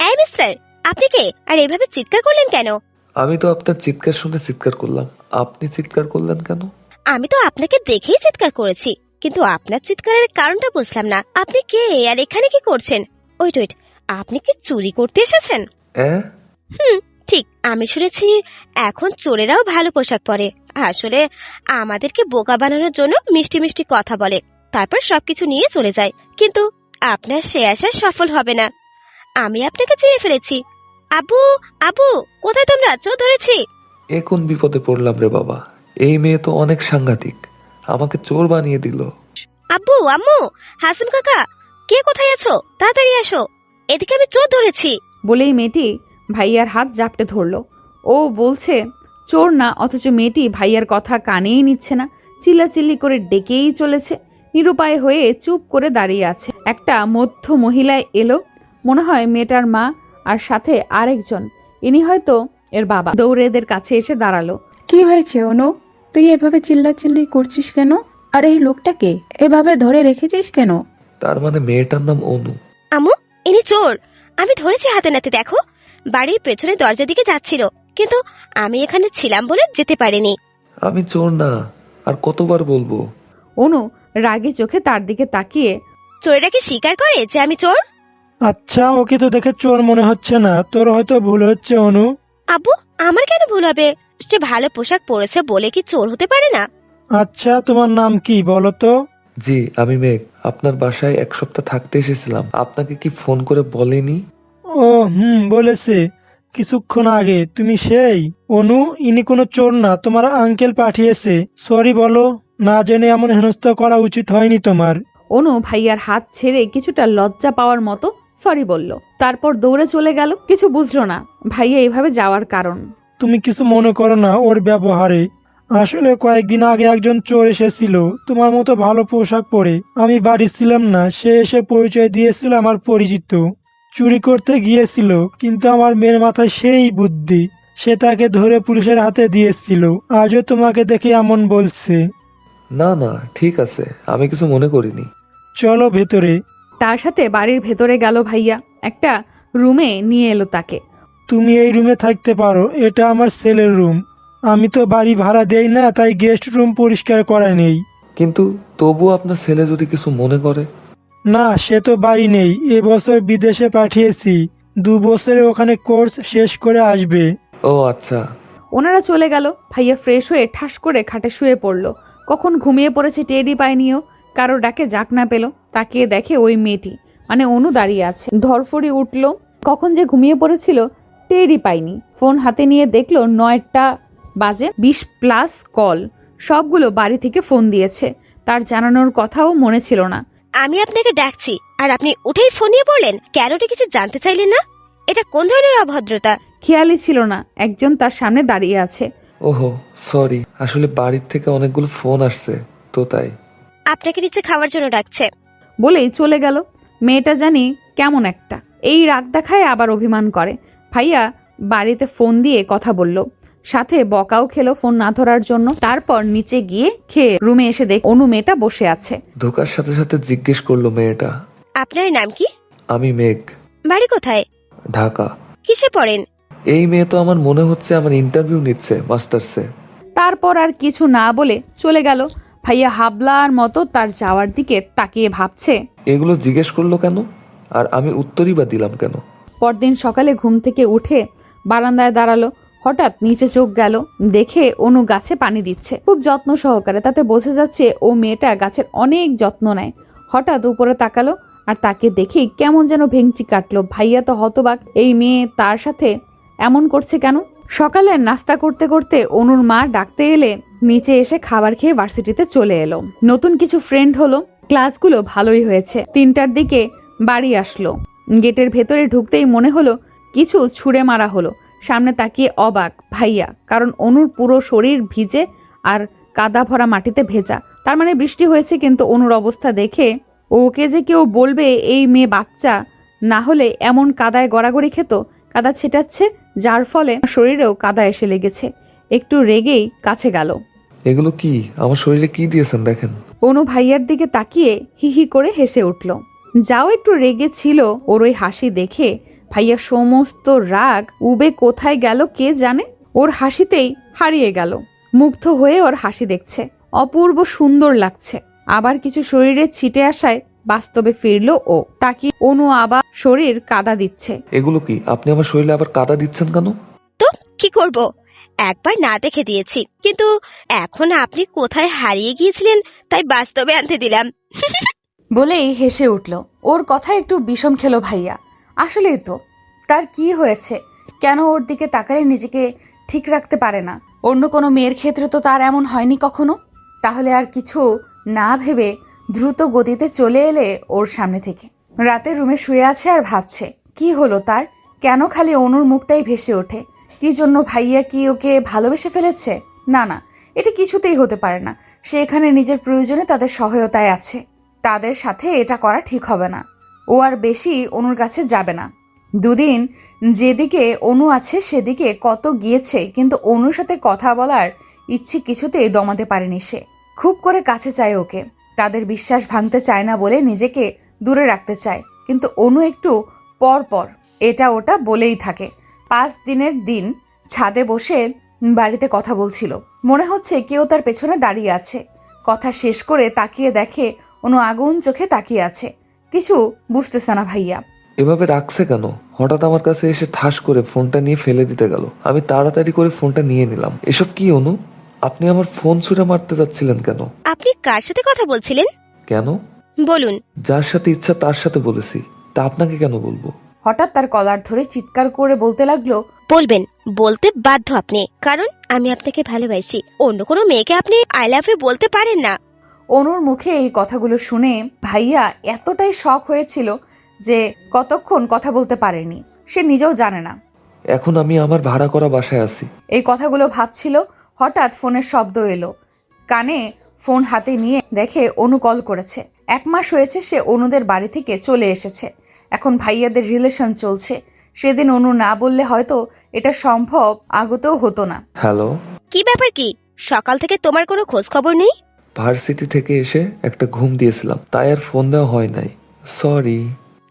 এই মিস্টার, আপনি কে? আর এভাবে চিৎকার করলেন কেন? আমি তো আপনার চিৎকার শুনে চিৎকার করলাম, আপনি চিৎকার করলেন কেন? আমি তো আপনাকে দেখেই চিৎকার করেছি, কিন্তু আপনার চিৎকারের কারণটা বুঝলাম না। আপনি কে আর এখানে কি করছেন? ওয়েট, আপনি কি চুরি করতে এসেছেন? ঠিক, আমি শুনেছি এখন চোরেরাও ভালো পোশাক পরে। আসলে আমাদেরকে বোকা বানানোর জন্য মিষ্টি মিষ্টি কথা বলে, তারপর সবকিছু নিয়ে চলে যায়। কিন্তু আপনার সে আশা সফল হবে না। আমি আপনাকে চিনে ফেলেছি। আব্বু, আব্বু, কোথায় তোমরা? চোর ধরেছি। এ কোন বিপদে পড়লাম রে বাবা! এই মেয়ে তো অনেক সাংঘাতিক, আমাকে চোর বানিয়ে দিল। আব্বু, আম্মু, হাসান কাকা, কে কোথায় আছো? তাড়াতাড়ি আসো, এদিকে আমি চোর ধরেছি। বলেই মেয়েটি ভাইয়ার হাত জাপটে ধরলো। ও বলছে চোর না, অথচ মেয়েটি ভাইয়ার কথা কানেই নিচ্ছে না। চিল্লাচিল্লি করে ডেকেই চলেছে। নিরুপায় হয়ে চুপ করে দাঁড়িয়ে আছে। একটা মধ্য মহিলায় এলো, মনে হয় মেয়েটার মা, আর সাথে আরেকজন। ইনি হয়তো এর বাবা। দৌড়ে এদের কাছে এসে দাঁড়ালো। কি হয়েছে অনু? তুই এভাবে চিল্লাচিল্লি করছিস কেন? আর এই লোকটাকে এভাবে ধরে রেখেছিস কেন? তার মানে মেয়েটার নাম অনু? আম্মু, ইনি চোর। আমি ধরেছি হাতে নাতে। দেখো, বাড়ির পেছনে দরজা দিকে যাচ্ছিল, কিন্তু আমি এখানে ছিলাম বলে যেতে পারিনি। আমি চোর না, আর কতবার বলবো? অনু রাগী চোখে তার দিকে তাকিয়ে, চোরেরা কি স্বীকার করে যে আমি চোর? আচ্ছা, ওকে তো দেখে চোর মনে হচ্ছে না, তোর হয়তো ভুল হচ্ছে অনু। আব্বু, আমার কেন ভুল হবে? সে ভালো পোশাক পরেছে বলে কি চোর হতে পারে না? আচ্ছা, তোমার নাম কি বলো তো? জি, আমি মেঘ। আপনার বাসায় 1 সপ্তাহ থাকতে এসেছিলাম। আপনাকে কি ফোন করে বলেনি? ও বলেছে কিছুক্ষণ আগে। তুমি সেই অনু? ইনি কোনো চোর না, তোমার আঙ্কেল পাঠিয়েছে। সরি বলো। না জেনে এমন হেনস্থা করা উচিত হয়নি তোমার। অনু ভাইয়ার হাত ছেড়ে কিছুটা লজ্জা পাওয়ার মতো সরি বলল, তারপর দৌড়ে চলে গেল। কিছু বুঝলো না ভাইয়া এভাবে যাওয়ার কারণ। তুমি কিছু মনে করো না ওর ব্যবহারে। আসলে কয়েকদিন আগে একজন চোর এসেছিল তোমার মতো ভালো পোশাক পরে। আমি বাড়ি ছিলাম না, সে এসে পরিচয় দিয়েছিল আমার পরিচিত। চুরি করতে গিয়েছিল, কিন্তু আমার মেয়ের মাথায় সেই বুদ্ধি, সে তাকে ধরে পুলিশের হাতে দিয়েছিল। আজও তোমাকে দেখে এমন বলছে। না না, ঠিক আছে, আমি কিছু মনে করিনি। চলো ভেতরে। তার সাথে বাড়ির ভেতরে গেল ভাইয়া, একটা রুমে নিয়ে এলো তাকে। তুমি এই রুমে থাকতে পারো, এটা আমার ছেলের রুম। আমি তো বাড়ি ভাড়া দেই না, তাই গেস্ট রুম পরিষ্কার করা নেই। কিন্তু তবু আপনার ছেলে যদি কিছু মনে করে? না, সে তো বাড়ি নেই, এবছর বিদেশে পাঠিয়েছি, 2 বছরে ওখানে কোর্স শেষ করে আসবে। ও আচ্ছা। ওনারা চলে গেল। ভাইয়া ফ্রেশ হয়ে ঠাস করে খাটে শুয়ে পড়ল। কখন ঘুমিয়ে পড়েছে টেরই পায়নিও। কারো ডাকে জাগ না পেল, তাকিয়ে দেখে ওই মেয়েটি মানে অনু দাঁড়িয়ে আছে। ধরফড়ি উঠল, কখন যে ঘুমিয়ে পড়েছিল টেরই পায়নি। ফোন হাতে নিয়ে দেখলো 9টা বাজে, 20+ কল, সবগুলো বাড়ি থেকে ফোন দিয়েছে। তার জানানোর কথাও মনে ছিল না। আমি আপনাকে ডাকছি আর আপনি উঠেই ফোন নিয়ে পড়লেন। কেন কিছু জানতে চাইলেন না? এটা কোন ধরনের অভদ্রতা? খেয়ালই ছিল না একজন তার সামনে দাঁড়িয়ে আছে। ওহো সরি, আসলে বাড়ির থেকে অনেকগুলো ফোন আসছে তো তাই। আপনাকে নিচে খাওয়ার জন্য ডাকছে বলেই চলে গেল। মেয়েটা জানি কেমন একটা, এই রাগ দেখায় আবার অভিমান করে। ভাইয়া বাড়িতে ফোন দিয়ে কথা বলল, সাথে বকাও খেলো ফোন না ধরার জন্য। তারপর নিচে গিয়ে খেয়ে রুমে এসে দেখ অনু মেয়েটা বসে আছে। ঢোকার সাথে সাথে জিজ্ঞেস করলো মেয়েটা, আপনার নাম কি? আমি মেঘ। বাড়ি কোথায়? ঢাকা। কিসে পড়েন? এই মেয়ে তো আমার মনে হচ্ছে আমার ইন্টারভিউ নিচ্ছে মাস্টার্সে। তারপর আর কিছু না বলে চলে গেল। ভাইয়া হাবলার মতো তার যাওয়ার দিকে তাকিয়ে ভাবছে, এগুলো জিজ্ঞেস করলো কেন, আর আমি উত্তরই বা দিলাম কেন? পরদিন সকালে ঘুম থেকে উঠে বারান্দায় দাঁড়ালো। হঠাৎ নিচে চোখ গেল, দেখে অনু গাছে পানি দিচ্ছে খুব যত্ন সহকারে। তাতে বোঝা যাচ্ছে ও মেয়েটা গাছের অনেক যত্ন নেয়। হঠাৎ উপরে তাকালো, আর তাকে দেখেই কেমন যেন ভেঙচি কাটলো। ভাইয়া তো হতবাক, এই মেয়ে তার সাথে এমন করছে কেন? সকালে নাস্তা করতে করতে অনুর মা ডাকতে এলে নিচে এসে খাবার খেয়ে ভার্সিটিতে চলে এলো। নতুন কিছু ফ্রেন্ড হলো, ক্লাসগুলো ভালোই হয়েছে। 3টার দিকে বাড়ি আসলো। গেটের ভেতরে ঢুকতেই মনে হলো কিছু ছুঁড়ে মারা হলো। সামনে তাকিয়ে অবাক ভাইয়া, কারণ অনুর পুরো শরীর ভিজে আর কাদা ভরা মাটিতে ভেজা। তার মানে বৃষ্টি হয়েছে। কিন্তু অনুর অবস্থা দেখে ওকে যে কেউ বলবে এই মেয়ে বাচ্চা না হলে এমন কাদায় গড়াগড়ি খেত। কাদা ছেটাচ্ছে, যার ফলে শরীরেও কাদা এসে লেগেছে। একটু রেগেই কাছে গেল। এগুলো কি, আমার শরীরে কি দিয়েছেন দেখেন। অনু ভাইয়ার দিকে তাকিয়ে হিহি করে হেসে উঠল। যাও একটু রেগে ছিল ওর ওই হাসি দেখে ভাইয়া সমস্ত রাগ উবে কোথায় গেল কে জানে। ওর হাসিতেই হারিয়ে গেল। মুগ্ধ হয়ে ওর হাসি দেখছে, অপূর্ব সুন্দর লাগছে। আবার কিছু শরীরে ছিটে আসায় বাস্তবে ফিরল ও। তাকিয়ে অনু আবার শরীর কাদা দিচ্ছে। এগুলো কি, আপনি আমার শরীরে আবার কাদা দিচ্ছেন কেন? তো কি করব, একবার না দেখে দিয়েছি, কিন্তু এখন আপনি কোথায় হারিয়ে গিয়েছিলেন তাই বাস্তবে আনতে দিলাম। বলেই হেসে উঠল। ওর কথা একটু বিষম খেলো ভাইয়া। আসলেই তো, তার কি হয়েছে? কেন ওর দিকে তাকালে নিজেকে ঠিক রাখতে পারে না? অন্য কোনো মেয়ের ক্ষেত্রে তো তার এমন হয়নি কখনো। তাহলে আর কিছু না ভেবে দ্রুত গতিতে চলে এলে ওর সামনে থেকে। রাতে রুমে শুয়ে আছে আর ভাবছে কি হলো তার, কেন খালি অনুর মুখটাই ভেসে ওঠে। কি জন্য? ভাইয়া কি ওকে ভালোবেসে ফেলেছে? না না, এটা কিছুতেই হতে পারে না। সে এখানে নিজের প্রয়োজনে তাদের সহায়তায় আছে, তাদের সাথে এটা করা ঠিক হবে না। ও আর বেশি অনুর কাছে যাবে না। 2 দিন যেদিকে অনু আছে সেদিকে কত গিয়েছে, কিন্তু অনুর সাথে কথা বলার ইচ্ছে কিছুতেই দমাতে পারেনি সে। খুব করে কাছে চায় ওকে, তাদের বিশ্বাস ভাঙতে চায় না বলে নিজেকে দূরে রাখতে চায়। কিন্তু অনু একটু পর পর এটা ওটা বলেই থাকে। 5 দিনের দিন ছাদে বসে বাড়িতে কথা বলছিল, মনে হচ্ছে কেউ তার পেছনে দাঁড়িয়ে আছে। কথা শেষ করে তাকিয়ে দেখে অনু আগুন চোখে তাকিয়ে আছে। কিছু বুঝতেছে না ভাইয়া। এভাবে রাখছে কেন? হঠাৎ আমার কাছে এসে ঠাস করে ফোনটা নিয়ে ফেলে দিতে গেল। আমি তাড়াতাড়ি করে ফোনটা নিয়ে নিলাম। এসব কি অনু? আপনি আমার ফোন ছুঁড়ে মারতে যাচ্ছিলেন কেন? আপনি কার সাথে কথা বলছিলেন? কেন? বলুন। যার সাথে ইচ্ছা তার সাথে বলেছি, তা আপনাকে কেন বলবো? হঠাৎ তার কলার ধরে চিৎকার করে বলতে লাগলো, বলবেন, বলতে বাধ্য আপনি, কারণ আমি আপনাকে ভালোবাসি। অন্য কোনো মেয়েকে আপনি আই লাভ ইউ বলতে পারেন না। অনুর মুখে এই কথাগুলো শুনে ভাইয়া এতটাই শক হয়েছিল যে কতক্ষণ কথা বলতে পারেনি, সে নিজেও জানে না। এখন আমি আমার ভাড়া করা বাসায় আছি। এই কথাগুলো ভাবছিল, হঠাৎ ফোনের শব্দ এলো। কানে ফোন হাতে নিয়ে দেখে অনু কল করেছে। 1 মাস হয়েছে সে অনুদের বাড়ি থেকে চলে এসেছে। এখন ভাইয়াদের রিলেশন চলছে। সেদিন অনু না বললে হয়তো এটা সম্ভব আগতেও হতো না। হ্যালো, কি ব্যাপার, কি সকাল থেকে তোমার কোনো খোঁজ খবর নেই? ভার্সিটি থেকে এসে একটা ঘুম দিয়েছিলাম, তাই আর ফোন দেওয়া হয় নাই। সরি।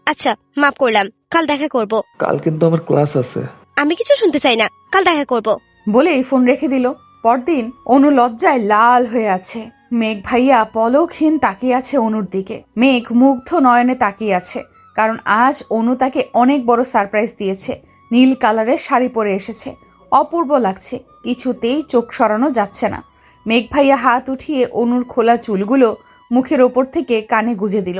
আচ্ছা, মাফ করলাম, কাল দেখা করব। কাল কিন্তু আমার ক্লাস আছে। আমি কিছু শুনতে চাই না, কাল দেখা করব। বলেই ফোন রেখে দিল। পরদিন অনু লজ্জায় লাল হয়ে আছে। মেঘ ভাইয়া পলকহীন তাকিয়ে আছে অনুর দিকে। মেঘ মুগ্ধ নয়নে তাকিয়ে আছে, কারণ আজ অনু তাকে অনেক বড় সারপ্রাইজ দিয়েছে। নীল কালারের শাড়ি পরে এসেছে, অপূর্ব লাগছে, কিছুতেই চোখ সরানো যাচ্ছে না। মেঘ ভাইয়া হাত উঠিয়ে অনুর খোলা চুলগুলো মুখের ওপর থেকে কানে গুজে দিল।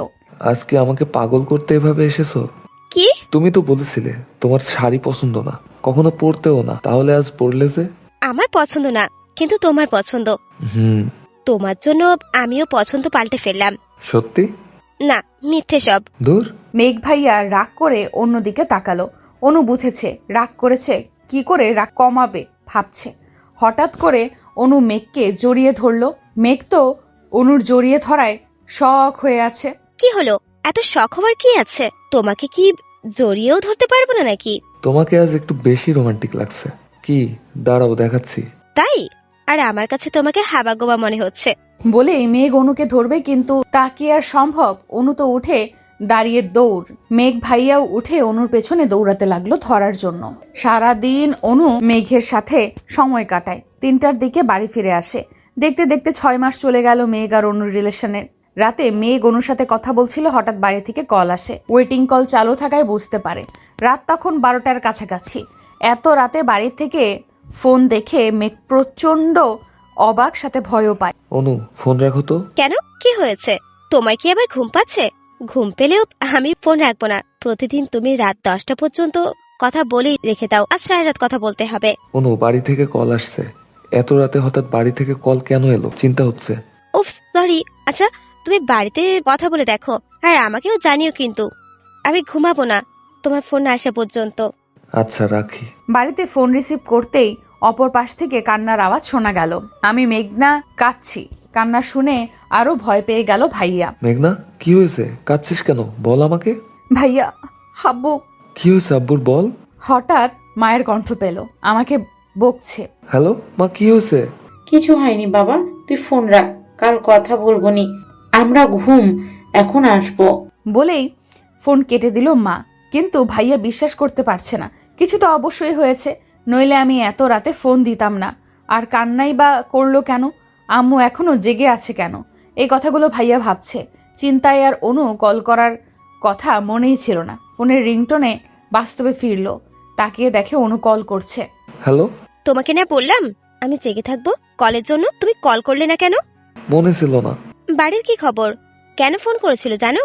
আজকে আমাকে পাগল করতে এভাবে এসেছো? কি? তুমি তো বলেছিলে তোমার শাড়ি পছন্দ না, কখনো পরতেও না, তাহলে আজ পরলে যে? আমার পছন্দ না, কিন্তু তোমার পছন্দ। তোমার জন্য আমিও পছন্দ পাল্টে ফেললাম। সত্যি? না, মিথ্যে সব। দূর। মেঘ ভাইয়া রাগ করে অন্যদিকে তাকালো। অনু বুঝেছে রাগ করেছে, কি করে রাগ কমাবে ভাবছে। হঠাৎ করে অনু মেঘকে জড়িয়ে ধরলো। মেঘ তো অনুর জড়িয়ে ধরায় শখ হয়ে আছে। কি হলো, এত শখ হওয়ার কি আছে? তোমাকে কি জড়িয়েও ধরতে পারবো না নাকি? তোমাকে আজ একটু বেশি রোমান্টিক লাগছে। কি, দাঁড়াও দেখাচ্ছি। তাই? আর আমার কাছে তোমাকে হাবাগোবা মনে হচ্ছে। বলেই মেঘ অনুকে ধরবে, কিন্তু তা কি আর সম্ভব? অনু তো উঠে দাঁড়িয়ে দৌড়। মেঘ ভাইয়াও উঠে অনুর পেছনে দৌড়াতে লাগলো ধরার জন্য। সারাদিন অনু মেঘের সাথে সময় কাটায়। 3টার দিকে বাড়ি ফিরে আসে। দেখতে দেখতে 6 মাস চলে গেল মেঘ আর অনুর রিলেশনের। রাতে মেঘ অনুর সাথে কথা বলছিল, হঠাৎ বাড়ি থেকে কল আসে। ওয়েটিং কল চালু থাকায় বুঝতে পারে রাত তখন 12টার কাছাকাছি। এত রাতে বাড়ি থেকে ফোন দেখে মেঘ প্রচন্ড অবাক, সাথে ভয়ও পায়। অনু, ফোন রাখো তো। কেন, কি হয়েছে? তোমার কি আবার ঘুম পাচ্ছে? ঘুম পেলেও আমি ফোন রাখবো না। প্রতিদিন তুমি রাত 10টা পর্যন্ত কথা বলেই রেখে দাও, আজ সারা রাত কথা বলতে হবে। অনু, বাড়ি থেকে কল আসছে। এত রাতে হঠাৎ বাড়ি থেকে কল কেন এলো? চিন্তা হচ্ছে। উফ, সরি। আচ্ছা, তুমি বাড়িতে কথা বলে দেখো, আর আমাকেও জানিও কিন্তু। আমি ঘুমাবো না তোমার ফোন আসা পর্যন্ত। আচ্ছা, রাখি। বাড়িতে ফোন রিসিভ করতেই অপর পাশ থেকে কান্নার আওয়াজ শোনা গেল। আমি মেঘনা কাঁদছি। কান্না শুনে আরো ভয় পেয়ে গেল ভাইয়া। মেঘনা, কি হয়েছে? কাঁদছিস কেন? বল আমাকে। ভাইয়া, আব্বু। কি হয়েছে আব্বুর, বল। হঠাৎ মায়ের কণ্ঠ পেল, আমাকে বকছে। হ্যালো মা, কি হয়েছে? কিছু হয়নি বাবা, তুই ফোন রাখ, কাল কথা বলবো নি, আমরা ঘুম, এখন আসবো। বলেই ফোন কেটে দিল মা। কিন্তু ভাইয়া বিশ্বাস করতে পারছে না, কিছু তো অবশ্যই হয়েছে, নইলে আমি এত রাতে ফোন দিতাম না। আর কান্নাই বা করলো কেন? আম্মু এখনো জেগে আছে কেন? এই কথাগুলো ভাইয়া ভাবছে। চিন্তায় আর অনু কল করার কথা মনেই ছিল না। ফোনের রিংটোনে বাস্তবে ফিরলো, তাকিয়ে দেখে অনু কল করছে। হ্যালো। তোমাকে না বললাম আমি জেগে থাকবো কলের জন্য, তুমি কল করলে না কেন? মনে ছিল না। বাড়ির কি খবর? কেন ফোন করেছিল জানো?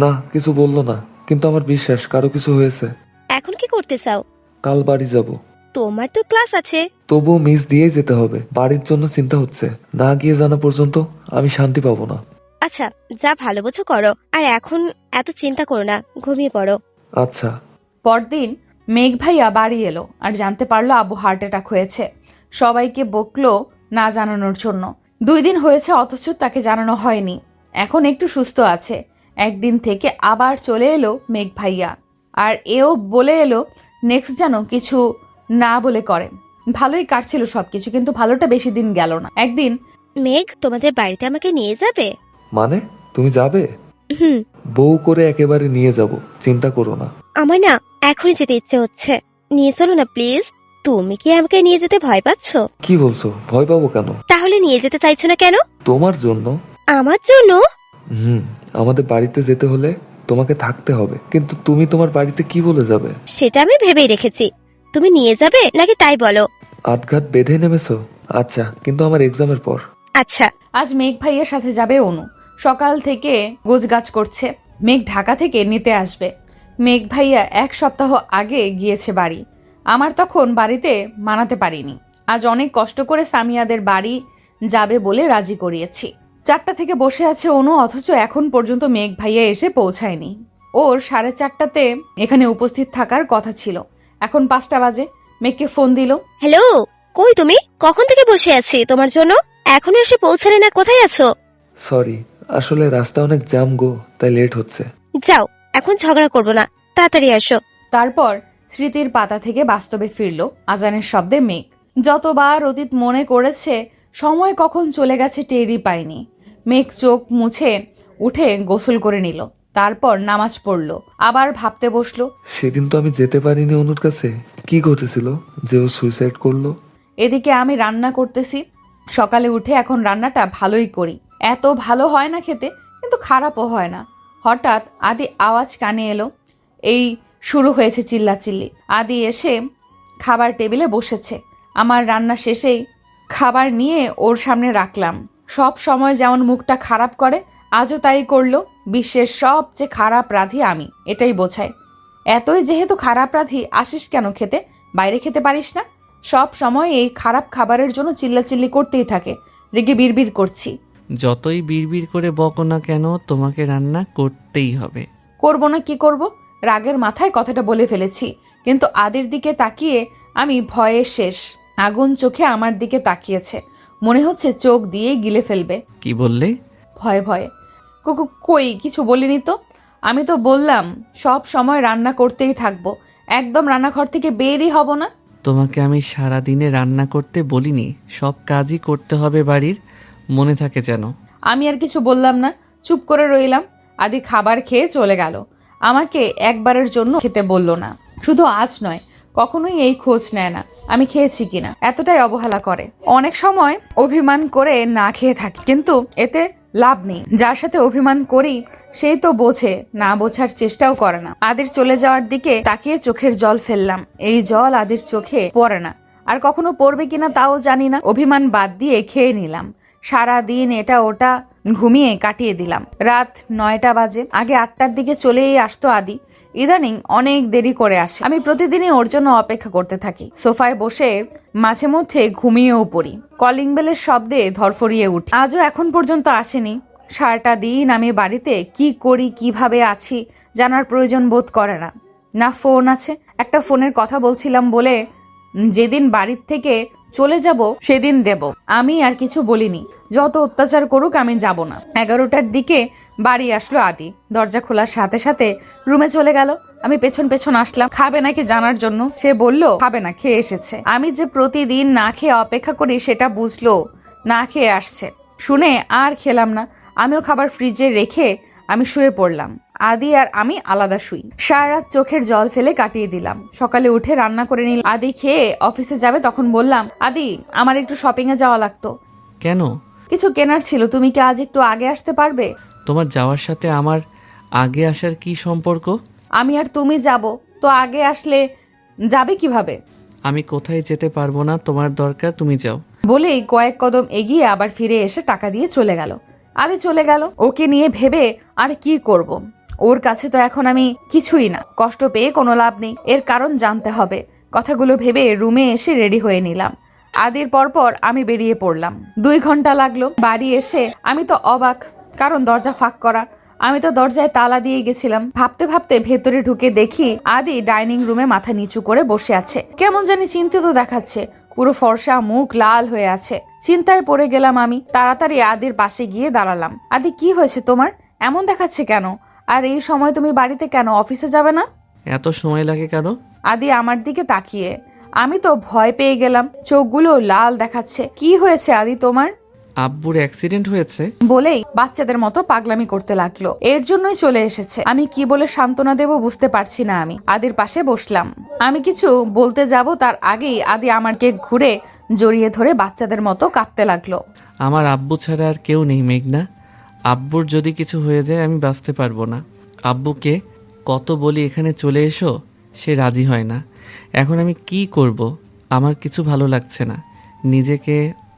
না, কিছু বললো না, কিন্তু আমার বিশ্বাস কারো কিছু হয়েছে। এখন কি করতে চাও? কাল বাড়ি যাব। তোমার তো ক্লাস আছে। তবুও মিস দিয়েই যেতে হবে। বাড়ির জন্য চিন্তা হচ্ছে, না গিয়ে জানা পর্যন্ত আমি শান্তি পাবো না। আচ্ছা, যা ভালো বোঝো করো, আর এখন এত চিন্তা করো না, ঘুমিয়ে পড়ো। আচ্ছা। পরদিন মেঘ ভাইয়া বাড়ি এলো আর জানতে পারলো আব্বু হার্ট অ্যাটাক হয়েছে। সবাইকে বকলো না জানানোর জন্য। 2 দিন হয়েছে অথচ তাকে জানানো হয়নি। এখন একটু সুস্থ আছে। একদিন থেকে আবার চলে এলো মেঘ ভাইয়া, আর এও বলে এলো নেক্সট যেন কিছু না বলে করে। ভালোই কাটছিল সবকিছু, কিন্তু ভালোটা বেশি দিন গেল না। একদিন, মেঘ তোমাদের বাড়িতে আমাকে নিয়ে যাবে? মানে তুমি যাবে? হুম। বউ করে একেবারে নিয়ে যাব, চিন্তা করো না। আমার না এখনই যেতে ইচ্ছে হচ্ছে, নিয়ে চলো না প্লিজ। তুমি কি আমাকে নিয়ে যেতে ভয় পাচ্ছ? কি বলছো? ভয় পাবো কেন? তাহলে নিয়ে যেতে চাইছো না কেন? তোমার জন্য। আমার জন্য? আমাদের বাড়িতে যেতে হলে তোমাকে থাকতে হবে, কিন্তু তুমি তোমার বাড়িতে কি বলে যাবে? সেটা আমি ভেবেই রেখেছি। তুমি নিয়ে যাবে নাকি তাই বলো। আধঘাত বেঁধে নেমেছো? আচ্ছা, কিন্তু আমার এক্সামের পর। আচ্ছা। আজ মেঘ ভাইয়ের সাথে যাবে অনু। সকাল থেকে গোছগাছ করছে। মেঘ ঢাকা থেকে নিতে আসবে। মেঘ ভাইয়া 1 সপ্তাহ আগে গিয়েছে বাড়ি। আমার তখন বাড়িতে মানাতে পারিনি। আজ অনেক কষ্ট করে সামিয়াদের বাড়ি যাবে বলে রাজি করিয়েছি। 4টা থেকে বসে আছে অনু, অথচ এখন পর্যন্ত মেঘ ভাইয়া এসে পৌঁছায়নি। ওর 4:30টাতে এখানে উপস্থিত থাকার কথা ছিল, এখন 5টা বাজে। মেঘকে ফোন দিল। হ্যালো, কই তুমি? কখন থেকে বসে আছি তোমার জন্য, এখনো এসে পৌঁছালে না, কোথায় আছো? সরি, আসলে রাস্তা অনেক জ্যাম গো, তাই লেট হচ্ছে। যাও, এখন ঝগড়া করবো না, তাড়াতাড়ি আসো। তারপর স্মৃতির পাতা থেকে বাস্তবে ফিরল আজানের শব্দে মেঘ। যতবার অতীত মনে করেছে, সময় কখন চলে গেছে টেরই পায়নি। মেঘ চোখ মুছে উঠে গোসল করে নিল, তারপর নামাজ পড়ল, আবার ভাবতে বসলো। সেদিন তো আমি যেতে পারিনি অনুর কাছে। কি ঘটেছিল যে ও সুইসাইড করলো? এদিকে আমি রান্না করতেছি। সকালে উঠে এখন রান্নাটা ভালোই করি, এত ভালো হয় না খেতে, কিন্তু খারাপও হয় না। হঠাৎ আদি আওয়াজ কানে এলো। এই শুরু হয়েছে চিল্লাচিল্লি। আদি এসে খাবার টেবিলে বসেছে। আমার রান্না শেষেই খাবার নিয়ে ওর সামনে রাখলাম। সব সময় যেমন মুখটা খারাপ করে, আজও তাই করলো। বিশ্বের সবচেয়ে খারাপ রাধি আমি, এটাই বোঝায়। এতই যেহেতু খারাপ রাধি, আসিস কেন খেতে? বাইরে খেতে পারিস না? সব সময় এই খারাপ খাবারের জন্য চিল্লাচিল্লি করতেই থাকে। রেগে বিড়বিড় করছি। যতই বিড়বিড় করে বকো না কেন, তোমাকে রান্না করতেই হবে। করব না কি করব? রাগের মাথায় কথাটা বলে ফেলেছি, কিন্তু আদির দিকে তাকিয়ে আমি ভয়ে শেষ। আগুন চোখে আমার দিকে তাকিয়েছে, মনে হচ্ছে চোখ দিয়েই গিলে ফেলবে। কি বললে? ভয়ে ভয়ে। কই কিছু বলিনি তো। আমি তো বললাম সব সময় রান্না করতেই থাকবো, একদম রান্নাঘর থেকে বেরই হব না। তোমাকে আমি সারা দিনে রান্না করতে বলিনি, সব কাজই করতে হবে বাড়ির, মনে থাকে যেন। আমি আর কিছু বললাম না, চুপ করে রইলাম। আদি খাবার খেয়ে চলে গেল। আমাকে একবারের জন্য খেতে বলল না। শুধু আজ নয়, কখনোই এই খোঁজ নেয় না আমি খেয়েছি কিনা, এতটাই অবহেলা করে। অনেক সময় অভিমান করে না খেয়ে থাকি, কিন্তু এতে লাভ নেই। যার সাথে অভিমান করি সেই তো বোঝে, না বোঝার চেষ্টাও করে না। আদির চলে যাওয়ার দিকে তাকিয়ে চোখের জল ফেললাম। এই জল আদির চোখে পড়ে না, আর কখনো পড়বে কিনা তাও জানি না। অভিমান বাদ দিয়ে খেয়ে নিলাম। সারা দিন এটা ওটা ঘুমিয়ে কাটিয়ে দিলাম। রাত 9টা বাজে। আগে 8টার দিকে চলেই আসতো আদি, ইদানিং অনেক দেরি করে আসে। আমি প্রতিদিনই ওর জন্য অপেক্ষা করতে থাকি। সোফায় বসে মাঝে মধ্যে ঘুমিয়েও পড়ি। কলিং বেলের শব্দে ধরফরিয়ে উঠি। আজও এখন পর্যন্ত আসেনি। সারাটা দিন আমি বাড়িতে কি করি, কিভাবে আছি জানার প্রয়োজন বোধ করে না। না ফোন আছে, একটা ফোনের কথা বলছিলাম বলে যেদিন বাড়ির থেকে চলে যাব সেদিন দেব। আমি আর কিছু বলিনি, যত অত্যাচার করুক আমি যাব না। 11টার দিকে বাড়ি আসলো আদি। দরজা খোলার সাথে সাথে রুমে চলে গেল। আমি পেছন পেছন আসলাম খাবে নাকি জানার জন্য। সে বলল খাবে না, খেয়ে এসেছে। আমি যে প্রতিদিন না খেয়ে অপেক্ষা করি সেটা বুঝলো, না খেয়ে আসছে। শুনে আর খেলাম না। আমিও খাবার ফ্রিজে রেখে আমি শুয়ে পড়লাম। আদি আর আমি আলাদা শুই। সারা রাত চোখের জল ফেলে কাটিয়ে দিলাম। সকালে উঠে রান্না করে নিলাম। আদি খেয়ে অফিসে যাবে, তখন বললাম আদি আমার একটু শপিং এ যাওয়া লাগতো। কেন? কিছু কেনার ছিল, তুমি কি আজ একটু আগে আসতে পারবে? তোমার যাওয়ার সাথে আমার আগে আসার কি সম্পর্ক? আমি আর তুমি যাব তো আগে আসলে যাবে কিভাবে? আমি কোথায় যেতে পারবো না, তোমার দরকার তুমি যাও। বলেই কয়েক কদম এগিয়ে আবার ফিরে এসে টাকা দিয়ে চলে গেল। আদি চলে গেল। ওকে নিয়ে ভেবে আর কি করব? ওর কাছে তো এখন আমি কিছুই না। কষ্ট পেয়ে কোনো লাভ নেই, এর কারণ জানতে হবে। কথাগুলো ভেবে রুমে এসে রেডি হয়ে নিলাম। আদির পরপর আমি বেরিয়ে পড়লাম। 2 ঘন্টা লাগলো। বাড়ি এসে আমি তো অবাক, কারণ দরজা ফাঁক করা। আমি তো দরজায় তালা দিয়ে গেছিলাম। ভাবতে ভাবতে ভেতরে ঢুকে দেখি আদি ডাইনিং রুমে মাথা নিচু করে বসে আছে। কেমন জানি চিন্তিত দেখাচ্ছে, পুরো ফর্সা, মুখ লাল হয়ে আছে। চিন্তায় পড়ে গেলাম আমি। তাড়াতাড়ি আদির পাশে গিয়ে দাঁড়ালাম। আদি কি হয়েছে তোমার? এমন দেখাচ্ছে কেন? আর এই সময় তুমি বাড়িতে কেন? অফিসে যাবে না? এত সময় লাগে কেন? আদি আমার দিকে তাকিয়ে। আমি তো ভয় পেয়ে গেলাম, চোখগুলো লাল দেখাচ্ছে। কি হয়েছে আদি তোমার? আব্বুর অ্যাক্সিডেন্ট হয়েছে বলেই বাচ্চাদের মতো পাগলামি করতে লাগলো। এর জন্যই চলে এসেছে। আমি কি বলে সান্ত্বনা দেব বুঝতে পারছি না। আমি আদির পাশে বসলাম। আমি কিছু বলতে যাব তার আগেই আদি আমাকে ঘুরে জড়িয়ে ধরে বাচ্চাদের মতো কাঁদতে লাগলো। আমার আব্বু ছাড়া আর কেউ নেই মেঘনা। আব্বুর যদি কিছু হয়ে যায় আমি বাঁচতে পারবো না। আব্বুকে কত বলি এখানে চলে এসো, সে রাজি হয় না। এখন আমি কি করব? আমার কিছু ভালো লাগছে না, নিজেকে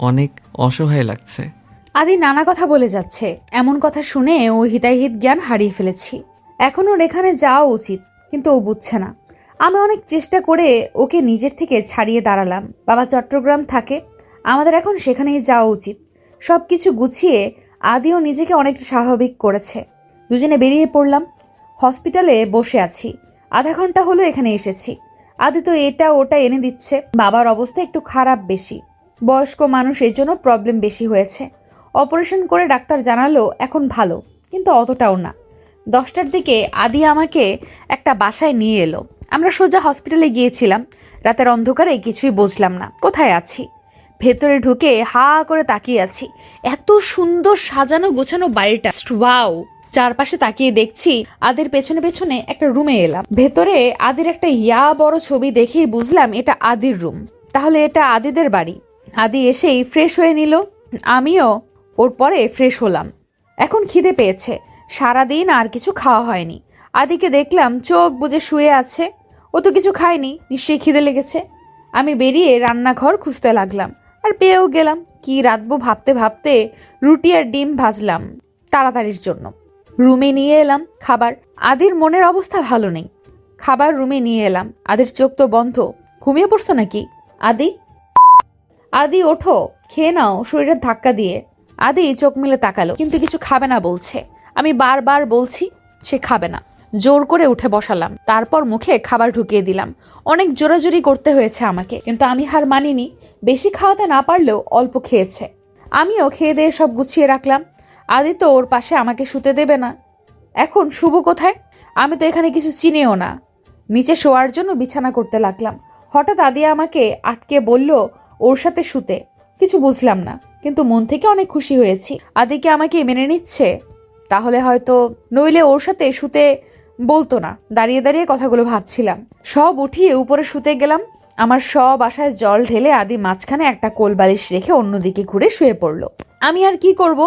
অনেক অসহায় লাগছে। আদি নানা কথা বলে যাচ্ছে। এমন কথা শুনে ও হিতাহিত জ্ঞান হারিয়ে ফেলেছি। এখন ওর এখানে যাওয়া উচিত, কিন্তু ও বুঝছে না। আমি অনেক চেষ্টা করে ওকে নিজের থেকে ছাড়িয়ে দাঁড়ালাম। বাবা চট্টগ্রাম থাকে, আমাদের এখন সেখানেই যাওয়া উচিত। সব কিছু গুছিয়ে আদিও নিজেকে অনেকটা স্বাভাবিক করেছে। দুজনে বেরিয়ে পড়লাম। হসপিটালে বসে আছি, আধা ঘন্টা হলো এখানে এসেছি। আদি তো এটা ওটা এনে দিচ্ছে। বাবার অবস্থা একটু খারাপ বেশি, বয়স্ক মানুষ, এর জন্য প্রবলেম বেশি হয়েছে। অপারেশন করে ডাক্তার জানালো এখন ভালো, কিন্তু অতটাও না। 10টার দিকে আদি আমাকে একটা বাসায় নিয়ে এলো। আমরা সোজা হসপিটালে গিয়েছিলাম। রাতের অন্ধকারে কিছুই বুঝলাম না কোথায় আছি। ভেতরে ঢুকে হা করে তাকিয়ে আছি। এত সুন্দর সাজানো গোছানো বাড়িটা, ওয়াও! চারপাশে তাকিয়ে দেখছি আদির পেছনে পেছনে একটা রুমে এলাম। ভেতরে আদির একটা বড় ছবি দেখেই বুঝলাম এটা আদির রুম। তাহলে এটা আদিদের বাড়ি। আদি এসেই ফ্রেশ হয়ে নিল, আমিও ওর পরে ফ্রেশ হলাম। এখন খিদে পেয়েছে, সারাদিন আর কিছু খাওয়া হয়নি। আদিকে দেখলাম চোখ বুজে শুয়ে আছে, ও তো কিছু খায়নি, নিশ্চয়ই খিদে লেগেছে। আমি বেরিয়ে রান্নাঘর খুঁজতে লাগলাম, আর পেয়েও গেলাম। কি রাঁধবো ভাবতে ভাবতে রুটি আর ডিম ভাজলাম তাড়াতাড়ির জন্য। রুমে নিয়ে এলাম খাবার। আদির মনের অবস্থা ভালো নেই। খাবার রুমে নিয়ে এলাম। আদির চোখ তো বন্ধ, ঘুমিয়ে পড়ছো নাকি? আদি, আদি ওঠো, খেয়ে নাও। শরীরের ধাক্কা দিয়ে আদি চোখ মেলে তাকালো, কিন্তু কিছু খাবে না বলছে। আমি বারবার বলছি, সে খাবে না। জোর করে উঠে বসালাম, তারপর মুখে খাবার ঢুকিয়ে দিলাম। অনেক জোরাজোরি করতে হয়েছে আমাকে, কিন্তু আমি হার মানিনি। বেশি খাওয়াতে না পারলেও অল্প খেয়েছে। আমিও খেয়ে দিয়ে সব গুছিয়ে রাখলাম। আদি তো ওর পাশে আমাকে শুতে দেবে না। এখন শুভ কোথায়? আমি তো এখানে কিছু চিনিও না। নিচে শোয়ার জন্য বিছানা করতে লাগলাম। হঠাৎ আদি আমাকে আটকে বলল ওর সাথে শুতে। কিছু বুঝলাম না, কিন্তু মন থেকে অনেক খুশি হয়েছি। আদিকে আমাকে মেনে নিচ্ছে, তাহলে হয়তো, নইলে ওর সাথে শুতে বলতো না। দাঁড়িয়ে দাঁড়িয়ে কথাগুলো ভাবছিলাম। সব উঠিয়ে উপরে শুতে গেলাম। আমার সব আশায় জল ঢেলে আদি মাঝখানে একটা কোলবালিশ রেখে অন্যদিকে ঘুরে শুয়ে পড়ল। আমি আর কি করব,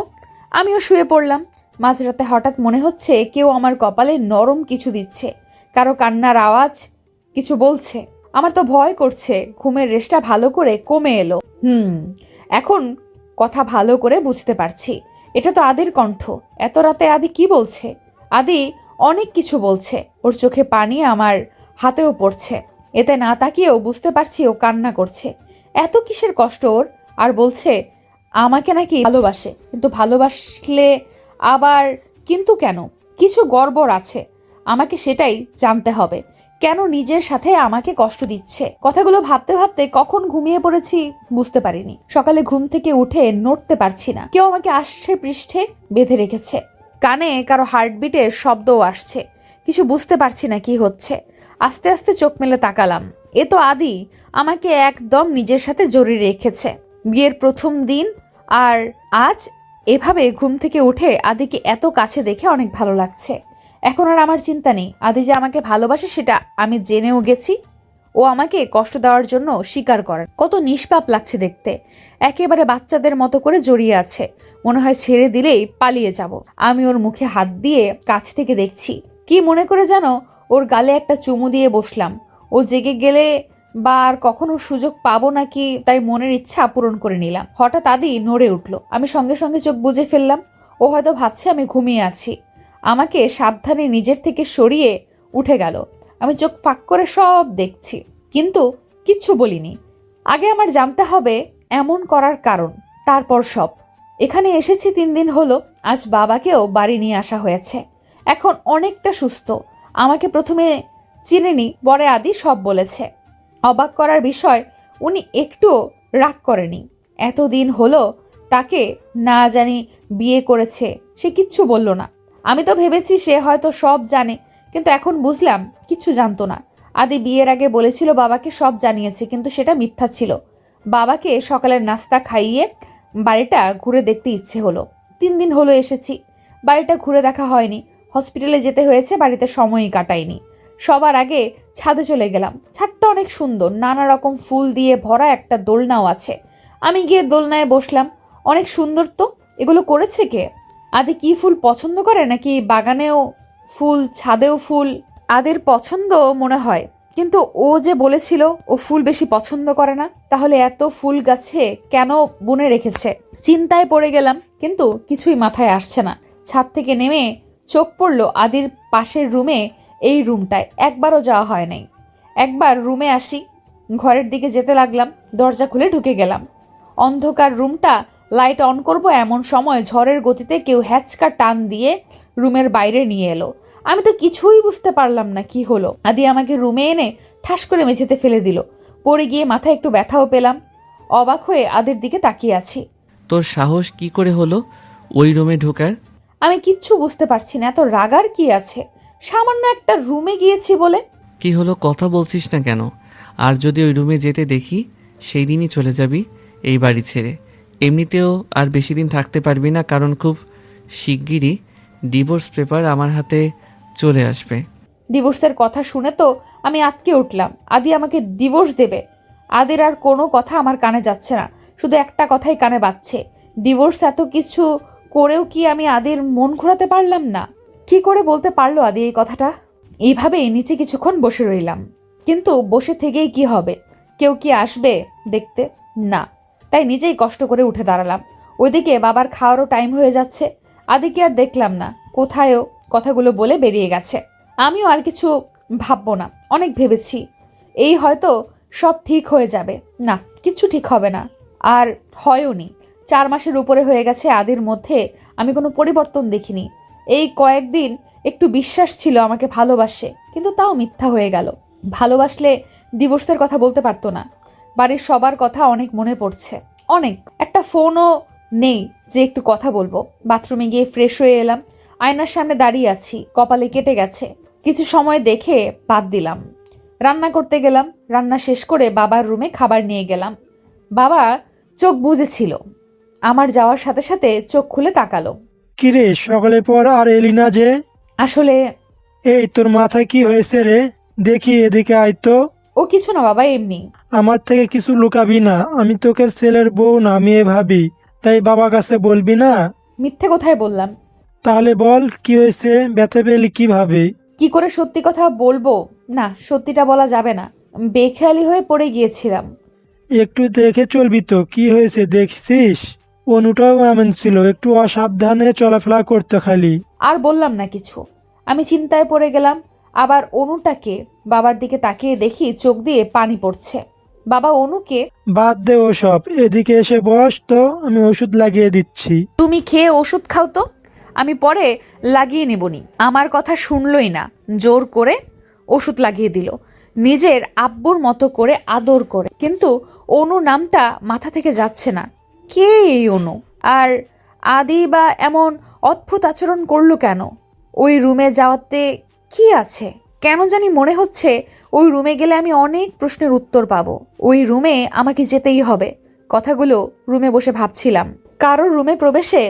আমিও শুয়ে পড়লাম। মাঝরাতে হঠাৎ মনে হচ্ছে কেউ আমার কপালে নরম কিছু দিচ্ছে, কারো কান্নার আওয়াজ, কিছু বলছে। আমার তো ভয় করছে। ঘুমের রেশটা ভালো করে কমে এলো। এখন কথা ভালো করে বুঝতে পারছি, এটা তো আদির কণ্ঠ। এত রাতে আদি কি বলছে? আদি অনেক কিছু বলছে। ওর চোখে পানি আমার হাতেও পড়ছে। এতে না তাকিয়েও বুঝতে পারছি ও কান্না করছে। এত কিসের কষ্ট ওর? আর বলছে আমাকে নাকি ভালোবাসে, কিন্তু ভালোবাসলে আবার কিন্তু কেন? কিছু গড়বড় আছে, আমাকে সেটাই জানতে হবে। কেন নিজের সাথে আমাকে কষ্ট দিচ্ছে? কথাগুলো ভাবতে ভাবতে কখন ঘুমিয়ে পড়েছি বুঝতে পারিনি। সকালে ঘুম থেকে উঠে নড়তে পারছি না। কেউ আমাকে আষ্টে পৃষ্ঠে বেঁধে রেখেছে। কানে কারো হার্টবিটের শব্দও আসছে। কিছু বুঝতে পারছি না কি হচ্ছে। আস্তে আস্তে চোখ মেলে তাকালাম। এ তো আদি আমাকে একদম নিজের সাথে জড়িয়ে রেখেছে। বিয়ের প্রথম দিন, আর আজ এভাবে ঘুম থেকে উঠে আদিকে এত কাছে দেখে অনেক ভালো লাগছে। এখন আর আমার চিন্তা নেই। আদি যে আমাকে ভালোবাসে সেটা আমি জেনেও গেছি। ও আমাকে কষ্ট দেওয়ার জন্য স্বীকার করেন। কত নিষ্পাপ লাগছে দেখতে। একেবারে বাচ্চাদের মতো করে জড়িয়ে আছে, মনে হয় ছেড়ে দিলেই পালিয়ে যাব। আমি ওর মুখে হাত দিয়ে কাছ থেকে দেখছি। কি মনে করে জানো, ওর গালে একটা চুমু দিয়ে বসলাম। ও জেগে গেলে বা আর কখনো সুযোগ পাবো নাকি, তাই মনের ইচ্ছা পূরণ করে নিলাম। হঠাৎ আদি নড়ে উঠল। আমি সঙ্গে সঙ্গে চোখ বুজে ফেললাম। ও হয়তো ভাবছে আমি ঘুমিয়ে আছি। আমাকে সাবধানে নিজের থেকে সরিয়ে উঠে গেল। আমি চোখ ফাঁক করে সব দেখছি, কিন্তু কিচ্ছু বলিনি। আগে আমার জানতে হবে এমন করার কারণ, তারপর সব। এখানে এসেছি 3 দিন হলো। আজ বাবাকেও বাড়ি নিয়ে আসা হয়েছে। এখন অনেকটা সুস্থ। আমাকে প্রথমে চিনেনি, পরে আদি সব বলেছে। অবাক করার বিষয়, উনি একটুও রাগ করেনি। এতদিন হলো তাকে না জানি বিয়ে করেছে, সে কিচ্ছু বলল না। আমি তো ভেবেছি সে হয়তো সব জানে, কিন্তু এখন বুঝলাম কিচ্ছু জানতো না। আদি বিয়ের আগে বলেছিল বাবাকে সব জানিয়েছে, কিন্তু সেটা মিথ্যা ছিল। বাবাকে সকালের নাস্তা খাইয়ে বাড়িটা ঘুরে দেখতে ইচ্ছে হলো। 3 দিন হলো এসেছি, বাড়িটা ঘুরে দেখা হয়নি। হসপিটালে যেতে হয়েছে, বাড়িতে সময়ই কাটাইনি। সবার আগে ছাদে চলে গেলাম। ছাদটা অনেক সুন্দর, নানা রকম ফুল দিয়ে ভরা একটা দোলনাও আছে। আমি গিয়ে দোলনায় বসলাম। অনেক সুন্দর তো। এগুলো করেছে কে? আদি কি ফুল পছন্দ করে, নাকি বাগানেও ফুল, ছাদেও ফুল? আদির পছন্দ মনে হয়, কিন্তু ও যে বলেছিল ও ফুল বেশি পছন্দ করে না, তাহলে এত ফুল গাছে কেন বুনে রেখেছে? চিন্তায় পড়ে গেলাম, কিন্তু কিছুই মাথায় আসছে না। ছাদ থেকে নেমে চোখ পড়ল আদির পাশের রুমে। এই রুমটায় একবারও যাওয়া হয় নাই। একবার রুমে আসি, ঘরের দিকে যেতে লাগলাম, দরজা খুলে ঢুকে গেলাম। অন্ধকার রুমটা, লাইট অন করব এমন সময় ঝড়ের গতিতে কেউ হ্যাচকা টান দিয়ে রুমের বাইরে নিয়ে এলো। আমি তো কিছুই বুঝতে পারলাম না কি হলো। আদি আমাকে রুমে এনে ঠাস করে মেঝেতে ফেলে দিল। পড়ে গিয়ে মাথায় একটু ব্যথাও পেলাম। অবাক হয়ে আদির দিকে তাকিয়ে আছি। তোর সাহস কি করে হলো ওই রুমে ঢোকার? আমি কিচ্ছু বুঝতে পারছি না, এত রাগার কি আছে? সামান্য একটা রুমে গিয়েছি বলে। কি হলো, কথা বলছিস না কেন? আর যদি ওই রুমে যেতে দেখি, সেই দিনই চলে যাবি এই বাড়ি ছেড়ে। এমনিতেও আর বেশি দিন থাকতে পারবি না, কারণ খুব শিগগিরই ডিভোর্স পেপার আমার হাতে চলে আসবে। ডিভোর্সের কথা শুনে তো আমি আটকে উঠলাম। আদি আমাকে ডিভোর্স দেবে? আদির আর কোনো কথা আমার কানে যাচ্ছে না, শুধু একটা কথাই কানে বাজছে, ডিভোর্স। এত কিছু করেও কি আমি আদির মন ঘোরাতে পারলাম না? কি করে বলতে পারলো আদি এই কথাটা? এইভাবেই নিচে কিছুক্ষণ বসে রইলাম, কিন্তু বসে থেকেই কি হবে? কেউ কি আসবে দেখতে? না। তাই নিজেই কষ্ট করে উঠে দাঁড়ালাম। ওইদিকে বাবার খাওয়ারও টাইম হয়ে যাচ্ছে। আদিকে আর দেখলাম না, কোথায়ও কথাগুলো বলে বেরিয়ে গেছে। আমিও আর কিছু ভাববো না, অনেক ভেবেছি। এই হয়তো সব ঠিক হয়ে যাবে। না, কিছু ঠিক হবে না, আর হয়ওনি। 4 মাসের উপরে হয়ে গেছে, আদির মধ্যে আমি কোনো পরিবর্তন দেখিনি। এই কয়েকদিন একটু বিশ্বাস ছিল আমাকে ভালোবাসে, কিন্তু তাও মিথ্যা হয়ে গেল। ভালোবাসলে ডিভোর্সের কথা বলতে পারতো না। বাড়ির সবার কথা অনেক মনে পড়ছে, অনেক। একটা ফোনও নেই যে একটু কথা বলবো। বাথরুমে গিয়ে ফ্রেশ হয়ে এলাম। আয়নার সামনে দাঁড়িয়ে আছি, কপালে কেটে গেছে। কিছু সময় দেখে বাদ দিলাম। রান্না করতে গেলাম। রান্না শেষ করে বাবার রুমে খাবার নিয়ে গেলাম। বাবা চোখ বুজেছিল, আমার যাওয়ার সাথে সাথে চোখ খুলে তাকালো। কিরে, সকালে পর আর এলি না যে? আসলে এই, তোর মাথায় কি হয়েছে রে? দেখি, এদিকে আয় তো। ও কিছু না বাবা, এমনি। আমার থেকে কিছু লুকাবি না, আমি তোকে ছেলের বউ না মেয়ে ভাবি, তাই বাবার কাছে বলবি না? মিথ্যে কোথায় বললাম? তাহলে বল, কি হয়েছে? ব্যথা পেলি কিভাবে? কি করে সত্যি কথা বলবো? না, সত্যিটা বলা যাবে না। বেখেয়ালি হয়ে পড়ে গিয়েছিলাম। একটু দেখে চলবি তো, কি হয়েছে দেখছিস? অনুটাও এমন ছিল, একটু অসাবধানে চলাফেরা করতে খালি। আর বললাম না কিছু। আমি চিন্তায় পড়ে গেলাম। আবার অনুটাকে বাবার দিকে তাকিয়ে দেখি চোখ দিয়ে পানি পড়ছে। বাবা অনুকে, বাদ দে ওসব, এদিকে এসে বস তো, আমি ওষুধ লাগিয়ে দিচ্ছি। তুমি খেয়ে ওষুধ খাও তো, আমি পরে লাগিয়ে নেবনি। আমার কথা শুনলই না, জোর করে ওষুধ লাগিয়ে দিল, নিজের আব্বুর মতো করে আদর করে। কিন্তু অনু নামটা মাথা থেকে যাচ্ছে না। কে এই অনু? আর আদি বা এমন অদ্ভুত আচরণ করলো কেন? ওই রুমে যাওয়াতে কি আছে? কেন জানি মনে হচ্ছে ওই রুমে গেলে আমি অনেক প্রশ্নের উত্তর পাবো। ওই রুমে আমাকে যেতেই হবে। কথাগুলো রুমে বসে ভাবছিলাম। কারোর রুমে প্রবেশে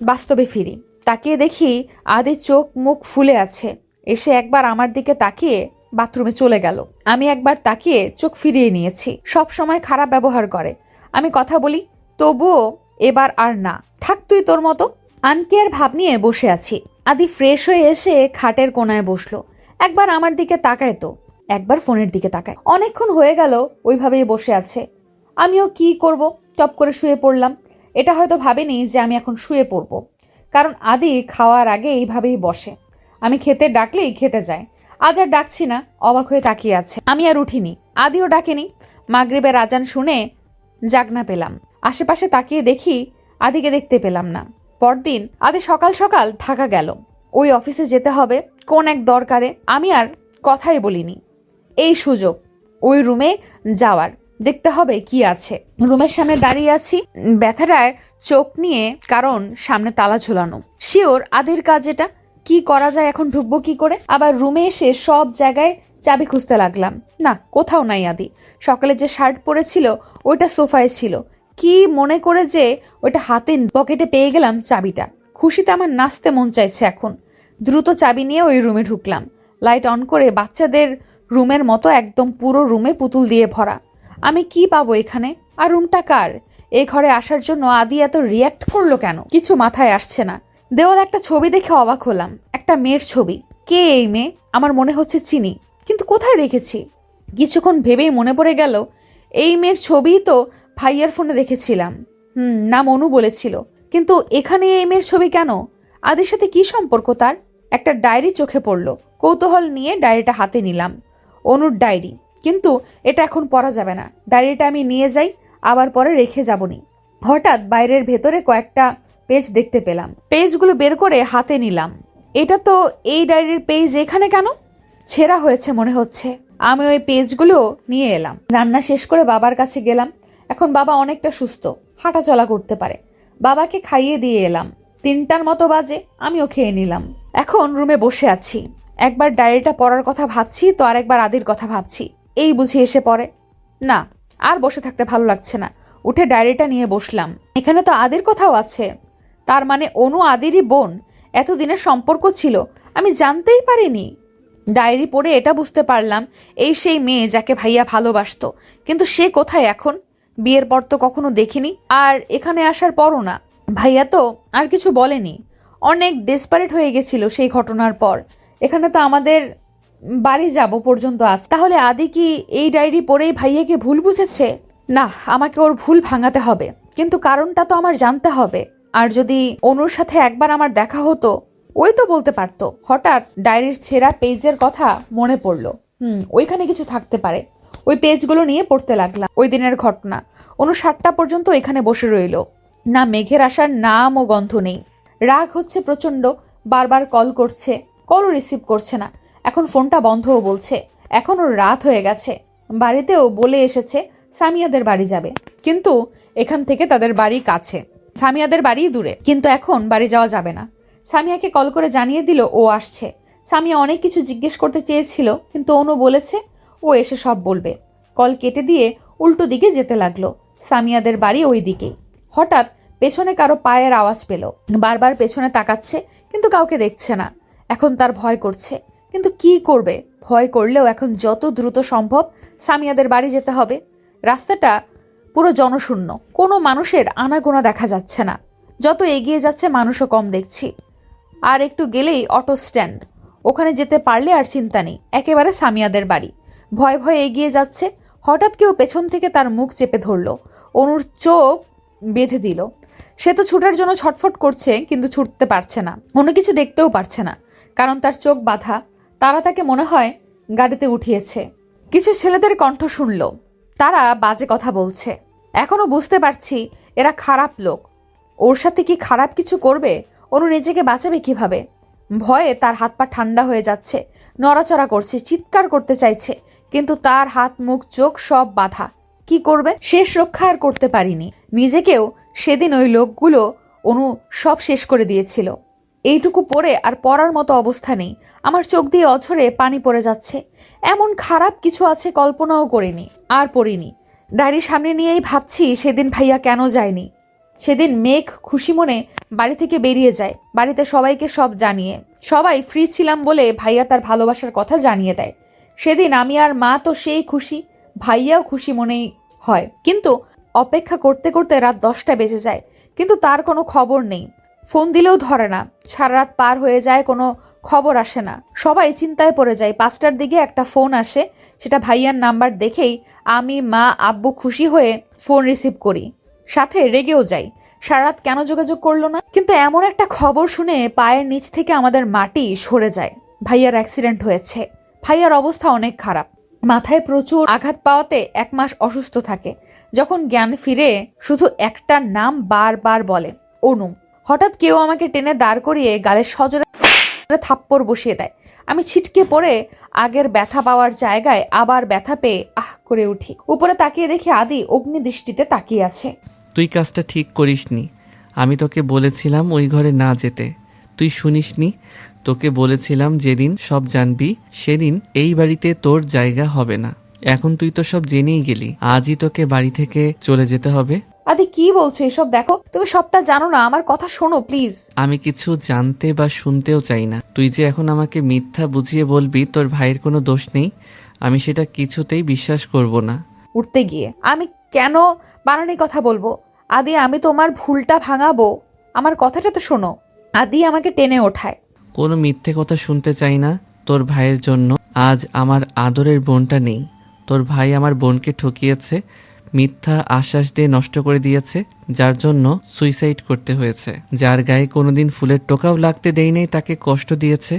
বাস্তবে ফিরি, তাকিয়ে দেখি আদি চোখ মুখ ফুলে আছে। এসে একবার আমার দিকে তাকিয়ে বাথরুমে চলে গেল। আমি একবার তাকিয়ে চোখ ফিরিয়ে নিয়েছি। সব সময় খারাপ ব্যবহার করে। আমি কথা বলি, তবুও এবার আর না। থাক তুই তোর মতো। আনকেয়ার ভাব নিয়ে বসে আছি। আদি ফ্রেশ হয়ে এসে খাটের কোনায় বসলো। একবার আমার দিকে তাকায় তো একবার ফোনের দিকে তাকায়। অনেকক্ষণ হয়ে গেল ওইভাবেই বসে আছে। আমিও কি করব, টপ করে শুয়ে পড়লাম। এটা হয়তো ভাবেনি যে আমি এখন শুয়ে পড়ব, কারণ আদি খাওয়ার আগে এইভাবেই বসে। আমি খেতে ডাকলেই খেতে যায়। আজ আর ডাকছি না, অবাক হয়ে তাকিয়ে আছে। আমি আর উঠিনি, আদিও ডাকেনি। মাগরিবের আজান শুনে জাগনা পেলাম। আশেপাশে তাকিয়ে দেখি আদিকে দেখতে পেলাম না। পরদিন আদি সকাল সকাল ঢাকা গেল। ওই অফিসে যেতে হবে কোন এক দরকারে। আমি আর কথাই বলিনি। এই সুযোগ ওই রুমে যাওয়ার, দেখতে হবে কি আছে। রুমের সামনে দাঁড়িয়ে আছি, ব্যথাটায় চোখ নিয়ে, কারণ সামনে তালা ঝোলানো। শিওর আদির কাজ এটা। কি করা যায় এখন? ঢুকবো কি করে? আবার রুমে এসে সব জায়গায় চাবি খুঁজতে লাগলাম। না, কোথাও নাই আদি। সকালে যে শার্ট পরেছিল ওইটা সোফায় ছিল। কি মনে করে যে ওইটা হাতে পকেটে পেয়ে গেলাম চাবিটা। খুশিতে আমার নাচতে মন চাইছে এখন। দ্রুত চাবি নিয়ে ওই রুমে ঢুকলাম। লাইট অন করে বাচ্চাদের রুমের মতো একদম পুরো রুমে পুতুল দিয়ে ভরা। আমি কি পাবো এখানে? আর রুমটা কার? এই ঘরে আসার জন্য আদি এত রিয়্যাক্ট করলো কেন? কিছু মাথায় আসছে না। দেওয়ালে একটা ছবি দেখে অবাক হলাম। একটা মেয়ের ছবি। কে এই মেয়ে? আমার মনে হচ্ছে চিনি, কিন্তু কোথায় দেখেছি? কিছুক্ষণ ভেবেই মনে পড়ে গেল এই মেয়ের ছবিই তো ভাইয়ার ফোনে দেখেছিলাম। নাম অনু বলেছিল, কিন্তু এখানে এই মেয়ের ছবি কেন? আদির সাথে কি সম্পর্ক তার? একটা ডায়েরি চোখে পড়লো। কৌতূহল নিয়ে ডায়েরিটা হাতে নিলাম। অনুর ডায়েরি, কিন্তু এটা এখন পড়া যাবে না। ডায়েরিটা আমি নিয়ে যাই, আবার পরে রেখে যাবনি। হঠাৎ বাইরের ভেতরে কয়েকটা পেজ দেখতে পেলাম। পেজগুলো বের করে হাতে নিলাম। এটা তো এই ডায়েরির পেজ, এখানে কেন? ছেঁড়া হয়েছে মনে হচ্ছে। আমি ওই পেজগুলো নিয়ে এলাম। রান্না শেষ করে বাবার কাছে গেলাম। এখন বাবা অনেকটা সুস্থ, হাঁটাচলা করতে পারে। বাবাকে খাইয়ে দিয়ে এলাম। 3টার মতো বাজে, আমিও খেয়ে নিলাম। এখন রুমে বসে আছি। একবার ডায়েরিটা পড়ার কথা ভাবছি তো আরেকবার আদির কথা ভাবছি। এই বুঝি এসে পড়ে না, আর বসে থাকতে ভালো লাগছে না। উঠে ডায়েরিটা নিয়ে বসলাম। এখানে তো আদির কথাও আছে। তার মানে অনু আদিরই বোন। এতদিনের সম্পর্ক ছিল, আমি জানতেই পারিনি। ডায়েরি পড়ে এটা বুঝতে পারলাম, এই সেই মেয়ে যাকে ভাইয়া ভালোবাসতো। কিন্তু সে কোথায় এখন? বিয়ের পর তো কখনো দেখিনি, আর এখানে আসার পরও না। ভাইয়া তো আর কিছু বলেনি। অনেক ডেসপারেট হয়ে গেছিল সেই ঘটনার পর। এখানে তো আমাদের বাড়ি যাব পর্যন্ত আছে। তাহলে আদি কি এই ডায়েরি পড়েই ভাইয়াকে ভুল বুঝেছে? না, আমাকে ওর ভুল ভাঙাতে হবে, কিন্তু কারণটা তো আমার জানতে হবে। আর যদি অনুর সাথে একবার আমার দেখা হতো, ওই তো বলতে পারতো। হঠাৎ ডায়েরির ছেঁড়া পেজের কথা মনে পড়লো। ওইখানে কিছু থাকতে পারে। ওই পেজগুলো নিয়ে পড়তে লাগলাম। ওই দিনের ঘটনা। অনু 7টা পর্যন্ত এখানে বসে রইল। না মেঘের আসার নাম ও গন্ধ নেই। রাগ হচ্ছে প্রচন্ড, বারবার কল করছে, কলও রিসিভ করছে না। এখন ফোনটা বন্ধও বলছে। এখন ওর রাত হয়ে গেছে। বাড়িতেও বলে এসেছে সামিয়াদের বাড়ি যাবে, কিন্তু এখান থেকে তাদের বাড়ি কাছে, সামিয়াদের বাড়ি দূরে। কিন্তু এখন বাড়ি যাওয়া যাবে না। সামিয়াকে কল করে জানিয়ে দিল ও আসছে। সামিয়া অনেক কিছু জিজ্ঞেস করতে চেয়েছিল, কিন্তু অনু বলেছে ও এসে সব বলবে। কল কেটে দিয়ে উল্টো দিকে যেতে লাগলো। সামিয়াদের বাড়ি ওই দিকেই। হঠাৎ পেছনে কারো পায়ের আওয়াজ পেল। বারবার পেছনে তাকাচ্ছে, কিন্তু কাউকে দেখছে না। এখন তার ভয় করছে, কিন্তু কি করবে? ভয় করলেও এখন যত দ্রুত সম্ভব সামিয়াদের বাড়ি যেতে হবে। রাস্তাটা পুরো জনশূন্য, কোনো মানুষের আনাগোনা দেখা যাচ্ছে না। যত এগিয়ে যাচ্ছে মানুষও কম দেখছি। আর একটু গেলেই অটো স্ট্যান্ড। ওখানে যেতে পারলে আর চিন্তা নেই, একেবারে সামিয়াদের বাড়ি। ভয় ভয়ে এগিয়ে যাচ্ছে। হঠাৎ কেউ পেছন থেকে তার মুখ চেপে ধরলো। অনুর চোখ বেঁধে দিল। সে তো ছুটার জন্য ছটফট করছে, কিন্তু ছুটতে পারছে না। অন্য কিছু দেখতেও পারছে না, কারণ তার চোখ বাঁধা। তারা তাকে মনে হয় গাড়িতে উঠিয়েছে। কিছু ছেলেদের কণ্ঠ শুনল, তারা বাজে কথা বলছে। এখনো বুঝতে পারছি এরা খারাপ লোক। ওর সাথে কি খারাপ কিছু করবে? অনু নিজেকে বাঁচাবে কিভাবে? ভয়ে তার হাত পা ঠান্ডা হয়ে যাচ্ছে, নড়াচড়া করছে, চিৎকার করতে চাইছে, কিন্তু তার হাত মুখ চোখ সব বাঁধা। কি করবে? শেষ রক্ষা আর করতে পারিনি। নিজেকেও সেদিন ওই লোকগুলো অনু সব শেষ করে দিয়েছিল। এইটুকু পড়ে আর পড়ার মতো অবস্থা নেই। আমার চোখ দিয়ে অঝরে পানি পড়ে যাচ্ছে। এমন খারাপ কিছু আছে কল্পনাও করিনি, আর পড়িনি। ডায়েরি সামনে নিয়েই ভাবছি সেদিন ভাইয়া কেন যায়নি। সেদিন মেঘ খুশি মনে বাড়ি থেকে বেরিয়ে যায়, বাড়িতে সবাইকে সব জানিয়ে। সবাই ফ্রি ছিলাম বলে ভাইয়া তার ভালোবাসার কথা জানিয়ে দেয়। সেদিন আমি আর মা তো সেই খুশি, ভাইয়াও খুশি মনেই হয়। কিন্তু অপেক্ষা করতে করতে রাত 10টা বেজে যায়, কিন্তু তার কোনো খবর নেই। ফোন দিলেও ধরে না। সারা রাত পার হয়ে যায়, কোনো খবর আসে না। সবাই চিন্তায় পড়ে যায়। 5টার দিকে একটা ফোন আসে, সেটা ভাইয়ার নাম্বার দেখেই আমি, মা, আব্বু খুশি হয়ে ফোন রিসিভ করি, সাথে রেগেও যাই। সারা রাত কেন যোগাযোগ করলো না? কিন্তু এমন একটা খবর শুনে পায়ের নিচ থেকে আমাদের মাটি সরে যায়। ভাইয়ার অ্যাক্সিডেন্ট হয়েছে। ভাইয়ার অবস্থা অনেক খারাপ। মাথায় প্রচুর আঘাত পাওয়াতে 1 মাস অসুস্থ থাকে। যখন জ্ঞান ফিরে শুধু একটা নাম বারবার বলে, অনু। হঠাৎ কেউ আমাকে টেনে দাঁড় করিয়ে গালে সজোরে থাপ্পড় বসিয়ে দেয়। আমি ছিটকে পড়ে আগের ব্যথা পাওয়ার জায়গায় আবার ব্যথা পেয়ে আহ করে উঠি। উপরে তাকিয়ে দেখি আদি অগ্নি দৃষ্টিতে তাকিয়ে আছে। তুই কাজটা ঠিক করিসনি। আমি তোকে বলেছিলাম ওই ঘরে না যেতে, তুই শুনিসনি। তোকে বলেছিলাম যেদিন সব জানবি সেদিন এই বাড়িতে তোর জায়গা হবে না। এখন তুই তো সব জেনেই গেলি, আজই তোকে বাড়ি থেকে চলে যেতে হবে। আদি কি বলছো এসব? দেখো, তুমি সবটা জানো না, আমার কথা শোনো প্লিজ। আমি কিছু জানতে বা শুনতেও চাই না। তুই যে এখন আমাকে মিথ্যা বুঝিয়ে বলবি তোর ভাইয়ের কোনো দোষ নেই, আমি সেটা কিছুতেই বিশ্বাস করব না। উঠতে গিয়ে আমি কেন বানানি কথা বলবো? আদি, আমি তোমার ভুলটা ভাঙাবো, আমার কথাটা তো শোনো। আদি আমাকে টেনে ওঠায়। কোনো মিথ্যে কথা শুনতে চাই না। তোর ভাইয়ের জন্য আজ আমার আদরের বোনটা নেই। তোর ভাই আমার বোনকে ঠকিয়েছে, মিথ্যা আশ্বাস দিয়ে নষ্ট করে দিয়েছে, যার জন্য সুইসাইড করতে হয়েছে। যার গায়ে কোনোদিন ফুলের টোকাও লাগতে দেই নাই তাকে কষ্ট দিয়েছে,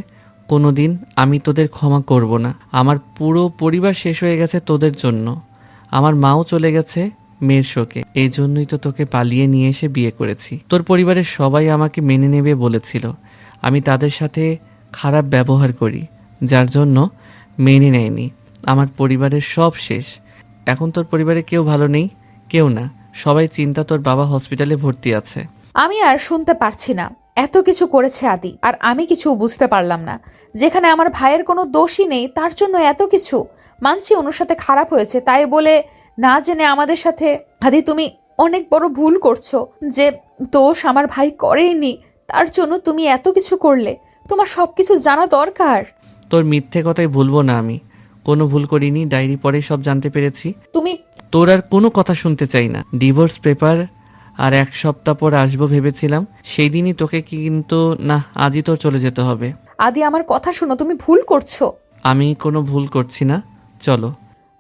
কোনোদিন আমি তোদের ক্ষমা করব না। আমার পুরো পরিবার শেষ হয়ে গেছে তোদের জন্য। আমার মাও চলে গেছে মেয়ের শোকে। এই জন্যই তো তোকে পালিয়ে নিয়ে এসে বিয়ে করেছি। তোর পরিবারের সবাই আমাকে মেনে নেবে বলেছিল। আমি তাদের সাথে খারাপ ব্যবহার করি, যার জন্য মেনে নেয়নি। আমার পরিবারের সব শেষ। এখন তোর পরিবারে কেউ ভালো নেই, কেউ না। সবাই চিন্তা তোর বাবা হসপিটালে ভর্তি আছে। আমি আর শুনতে পারছি না। এত কিছু করেছে আদি, আর আমি কিছু বুঝতে পারলাম না। যেখানে আমার ভাইয়ের কোনো দোষই নেই, তার জন্য এত কিছু। মানছি ওনার সাথে খারাপ হয়েছে, তাই বলে না জেনে আমাদের সাথে। আদি, তুমি অনেক বড় ভুল করছো। যে দোষ আমার ভাই করেইনি, তার জন্য তুমি এত কিছু করলে। তোমার সবকিছু জানা দরকার। তোর মিথ্যে কথাই ভুলবো না আমি। কোনো ভুল করিনি, ডায়েরি পড়ে সব জানতে পেরেছি। তুমি তোর আর কোনো কথা শুনতে চাই না। ডিভোর্স পেপার আর 1 সপ্তাহ পর আসবো ভেবেছিলাম, সেই দিনই তোকে কিন্তু না, আজই তোর চলে যেতে হবে। আদি, আমার কথা শোনো, তুমি ভুল করছো। আমি কোনো ভুল করছি না, চলো।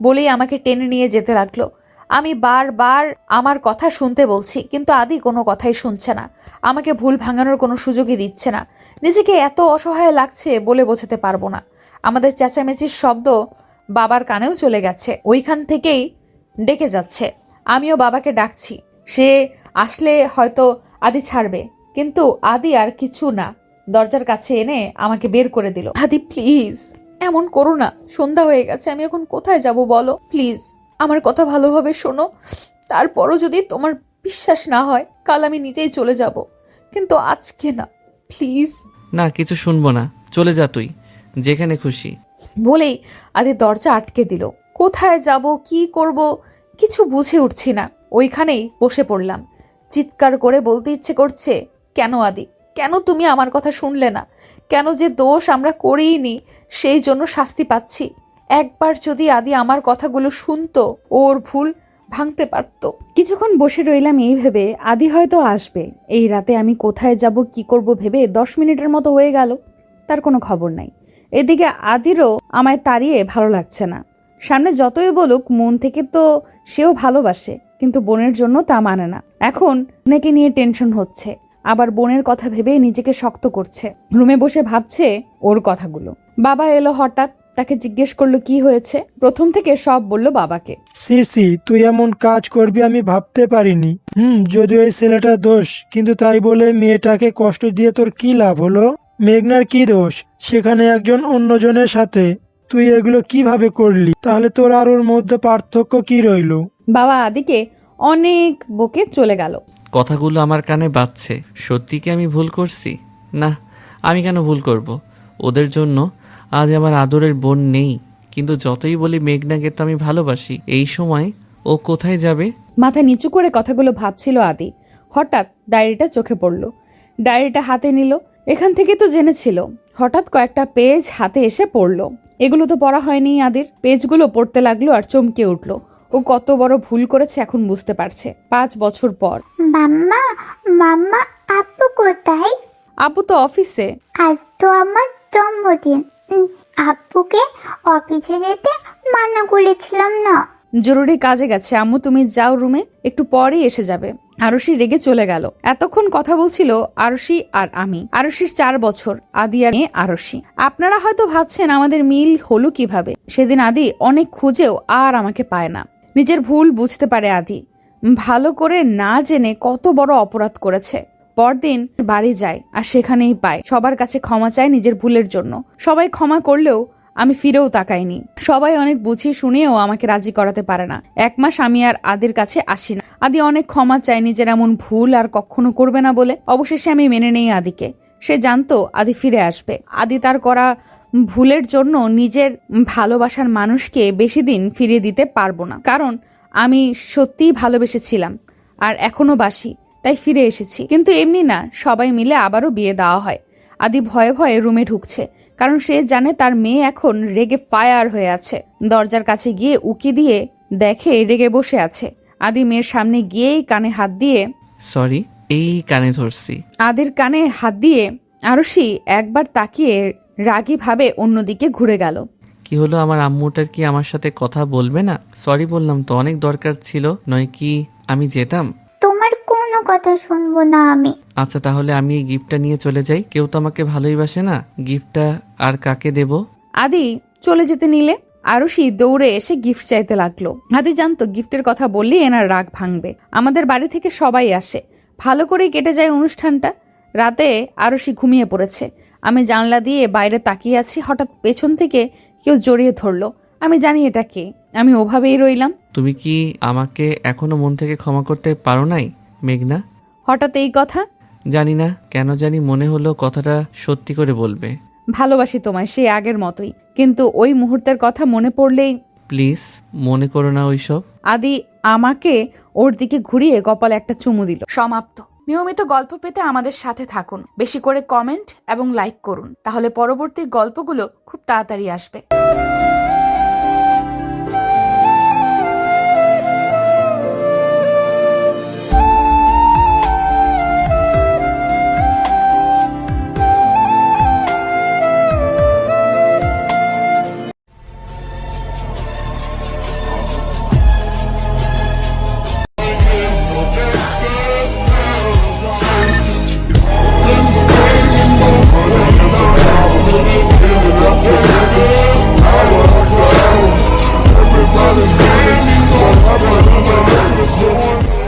বলেই আমাকে টেনে নিয়ে যেতে লাগলো। আমি বারবার আমার কথা শুনতে বলছি, কিন্তু আদি কোনো কথাই শুনছে না। আমাকে ভুল ভাঙানোর কোনো সুযোগই দিচ্ছে না। নিজেকে এত অসহায় লাগছে বলে বোঝাতে পারবো না। আমাদের চেঁচামেচির শব্দ বাবার কানেও চলে গেছে। ওইখান থেকেই ডেকে যাচ্ছে। আমিও বাবাকে ডাকছি। সে আসলে হয়তো আদি ছাড়বে, কিন্তু আদি আর কিছু না। দরজার কাছে এনে আমাকে বের করে দিল। আদি, প্লিজ এমন করো না। সন্ধ্যা হয়ে গেছে, আমি এখন কোথায় যাব বলো? প্লিজ আমার কথা ভালোভাবে শোনো। তারপরও যদি তোমার বিশ্বাস না হয়, কাল আমি নিজেই চলে যাব, কিন্তু আজকে না, প্লিজ। না, কিছু শুনবো না, চলে যা তুই যেখানে খুশি। বলেই আদি দরজা আটকে দিল। কোথায় যাব, কি করব, কিছু বুঝে উঠছি না। ওইখানেই বসে পড়লাম। চিৎকার করে বলতে ইচ্ছে করছে, কেন আদি, কেন তুমি আমার কথা শুনলে না? কেন যে দোষ আমরা করিনি, সেই জন্য শাস্তি পাচ্ছি। একবার যদি আদি আমার কথাগুলো শুনতো, ওর ভুল ভাঙতে পারতো। কিছুক্ষণ বসে রইলাম এই ভেবে আদি হয়তো আসবে। এই রাতে আমি কোথায় যাব, কি করব ভেবে 10 মিনিটের মতো হয়ে গেল, তার কোনো খবর নাই। এদিকে আদিরও আমায় তাড়িয়ে ভালো লাগছে না। সামনে যতই বলুক, মন থেকে তো সেও ভালোবাসে, কিন্তু বোনের জন্য তা মানে না। এখন নাকি নিয়ে টেনশন হচ্ছে, আবার বোনের কথা ভেবে নিজেকে শক্ত করছে। রুমে বসে ভাবছে ওর কথাগুলো। বাবা এলো হঠাৎ, তাকে জিজ্ঞেস করলো কি হয়েছে। প্রথম থেকে সব বলল বাবাকে। সিসি, তুই এমন কাজ করবি আমি ভাবতে পারিনি। যদিও এই ছেলেটার দোষ, কিন্তু তাই বলে মেয়েটাকে কষ্ট দিয়ে তোর কি লাভ হলো? মেঘনার কি দোষ সেখানে একজন অন্যজনের সাথে? তুই এগুলো কিভাবে করলি? তাহলে তোর আর ওর মধ্যে পার্থক্য কি রইলো? বাবা আদিকে অনেক বকে চলে গেল। কথাগুলো আমার কানে বাজছে। সত্যি কি আমি ভুল করছি? না, আমি কেন ভুল করব? ওদের জন্য আজ আমার আদরের বোন নেই। কিন্তু যতই বলি মেঘনাকে তো আমি ভালোবাসি। এই সময় ও কোথায় যাবে? মাথা নিচু করে কথাগুলো ভাবছিল আদি। হঠাৎ ডায়েরিটা চোখে পড়ল। ডায়েরিটা হাতে নিল। এখান থেকে তো জেনেছিল। হঠাৎ কয়েকটা পেজ হাতে এসে পড়ল। এগুলো তো পড়া হয়নি আদির। পেজগুলো পড়তে লাগলো আর চমকে উঠল। ও কত বড় ভুল করেছে এখন বুঝতে পারছে। 5 বছর পর। মাম্মা, মাম্মা, আপু কোথায়? আপু তো অফিসে। আজ তো আমার জন্মদিন। আপুকে অফিসে যেতে মানা করেছিলাম না। জরুরি কাজে গেছে আম্মু, তুমি যাও রুমে, একটু পরেই এসে যাবে। আরশি রেগে চলে গেল। এতক্ষণ কথা বলছিল আরশি আর আমি। আরশির 4 বছর, আদি আর মেয়ে আরশি। আপনারা হয়তো ভাবছেন আমাদের মিল হলো কিভাবে। সেদিন আদি অনেক খুঁজেও আর আমাকে পায় না। নিজের ভুল বুঝতে পারে আদি। ভালো করে না জেনে কত বড় অপরাধ করেছে। পরদিন বাড়ি যায় আর সেখানেই পায়। সবার কাছে ক্ষমা চায় নিজের ভুলের জন্য। সবাই ক্ষমা করলেও আমি ফিরেও তাকাইনি। সবাই অনেক বুঝিয়ে শুনিয়েও আমাকে রাজি করাতে পারে না। 1 মাস আমি আর আদির কাছে আসি না। আদি অনেক ক্ষমা চায় নিজের এমন ভুল আর কখনো করবে না বলে। অবশেষে আমি মেনে নেই আদিকে। সে জানতো আদি ফিরে আসবে। আদি তার করা ভুলের জন্য নিজের ভালোবাসার মানুষকে বেশি দিন ফিরিয়ে দিতে পারবো না। কারণ আমি সত্যিই ভালোবেসেছিলাম আর এখনো বাসি, তাই ফিরে এসেছি। কিন্তু এমনি না, সবাই মিলে আবারও বিয়ে দেওয়া হয়। আদি ভয়ে ভয়ে রুমে ঢুকছে, কারণ সে জানে তার মেয়ে এখন রেগে ফায়ার হয়ে আছে। দরজার কাছে গিয়ে উকি দিয়ে দেখে রেগে বসে আছে। আদি মেয়ের সামনে গিয়েই কানে হাত দিয়ে, সরি, এই কানে ধরছি। আদির কানে হাত দিয়ে আরশি একবার তাকিয়ে রাগী ভাবে অন্যদিকে ঘুরে গেল। কি হলো, আমার আম্মুটার কি আমার সাথে কথা বলবে না? সরি বললাম তো, অনেক দরকার ছিল, নয় কি আমি যেতাম। তোমার কোনো কথা শুনবো না আমি। আচ্ছা তাহলে আমি এই গিফটটা নিয়ে চলে যাই। কেউ তো আমাকে ভালোই বাসে না, গিফটটা আর কাকে দেব? আদি চলে যেতে নিলে আরুষি দৌড়ে এসে গিফট চাইতে লাগলো। আদি জানতো গিফটের কথা বললে এনার রাগ ভাঙবে। আমাদের বাড়ি থেকে সবাই আসে, ভালো করেই কেটে যায় অনুষ্ঠানটা। রাতে আরুষি ঘুমিয়ে পড়েছে। আমি জানলা দিয়ে বাইরে তাকিয়ে আছি, হঠাৎ পেছন থেকে কেউ জড়িয়ে ধরলো। আমি জানি এটা কে, আমি ওভাবেই রইলাম। তুমি কি আমাকে এখনো মন থেকে ক্ষমা করতে পারো নাই মেঘনা? হঠাৎ এই কথা? জানি না কেন জানি মনে হলো কথাটা সত্যি করে বলবে। ভালোবাসি তোমায় সেই আগের মতোই, কিন্তু ওই মুহূর্তের কথা মনে পড়লেই। প্লিজ মনে করো না ওইসব। আদি আমাকে ওর দিকে ঘুরিয়ে কপালে একটা চুমু দিল। সমাপ্ত। নিয়মিত গল্প পেতে আমাদের সাথে থাকুন, বেশি করে কমেন্ট এবং লাইক করুন, তাহলে পরবর্তী গল্পগুলো খুব তাড়াতাড়ি আসবে।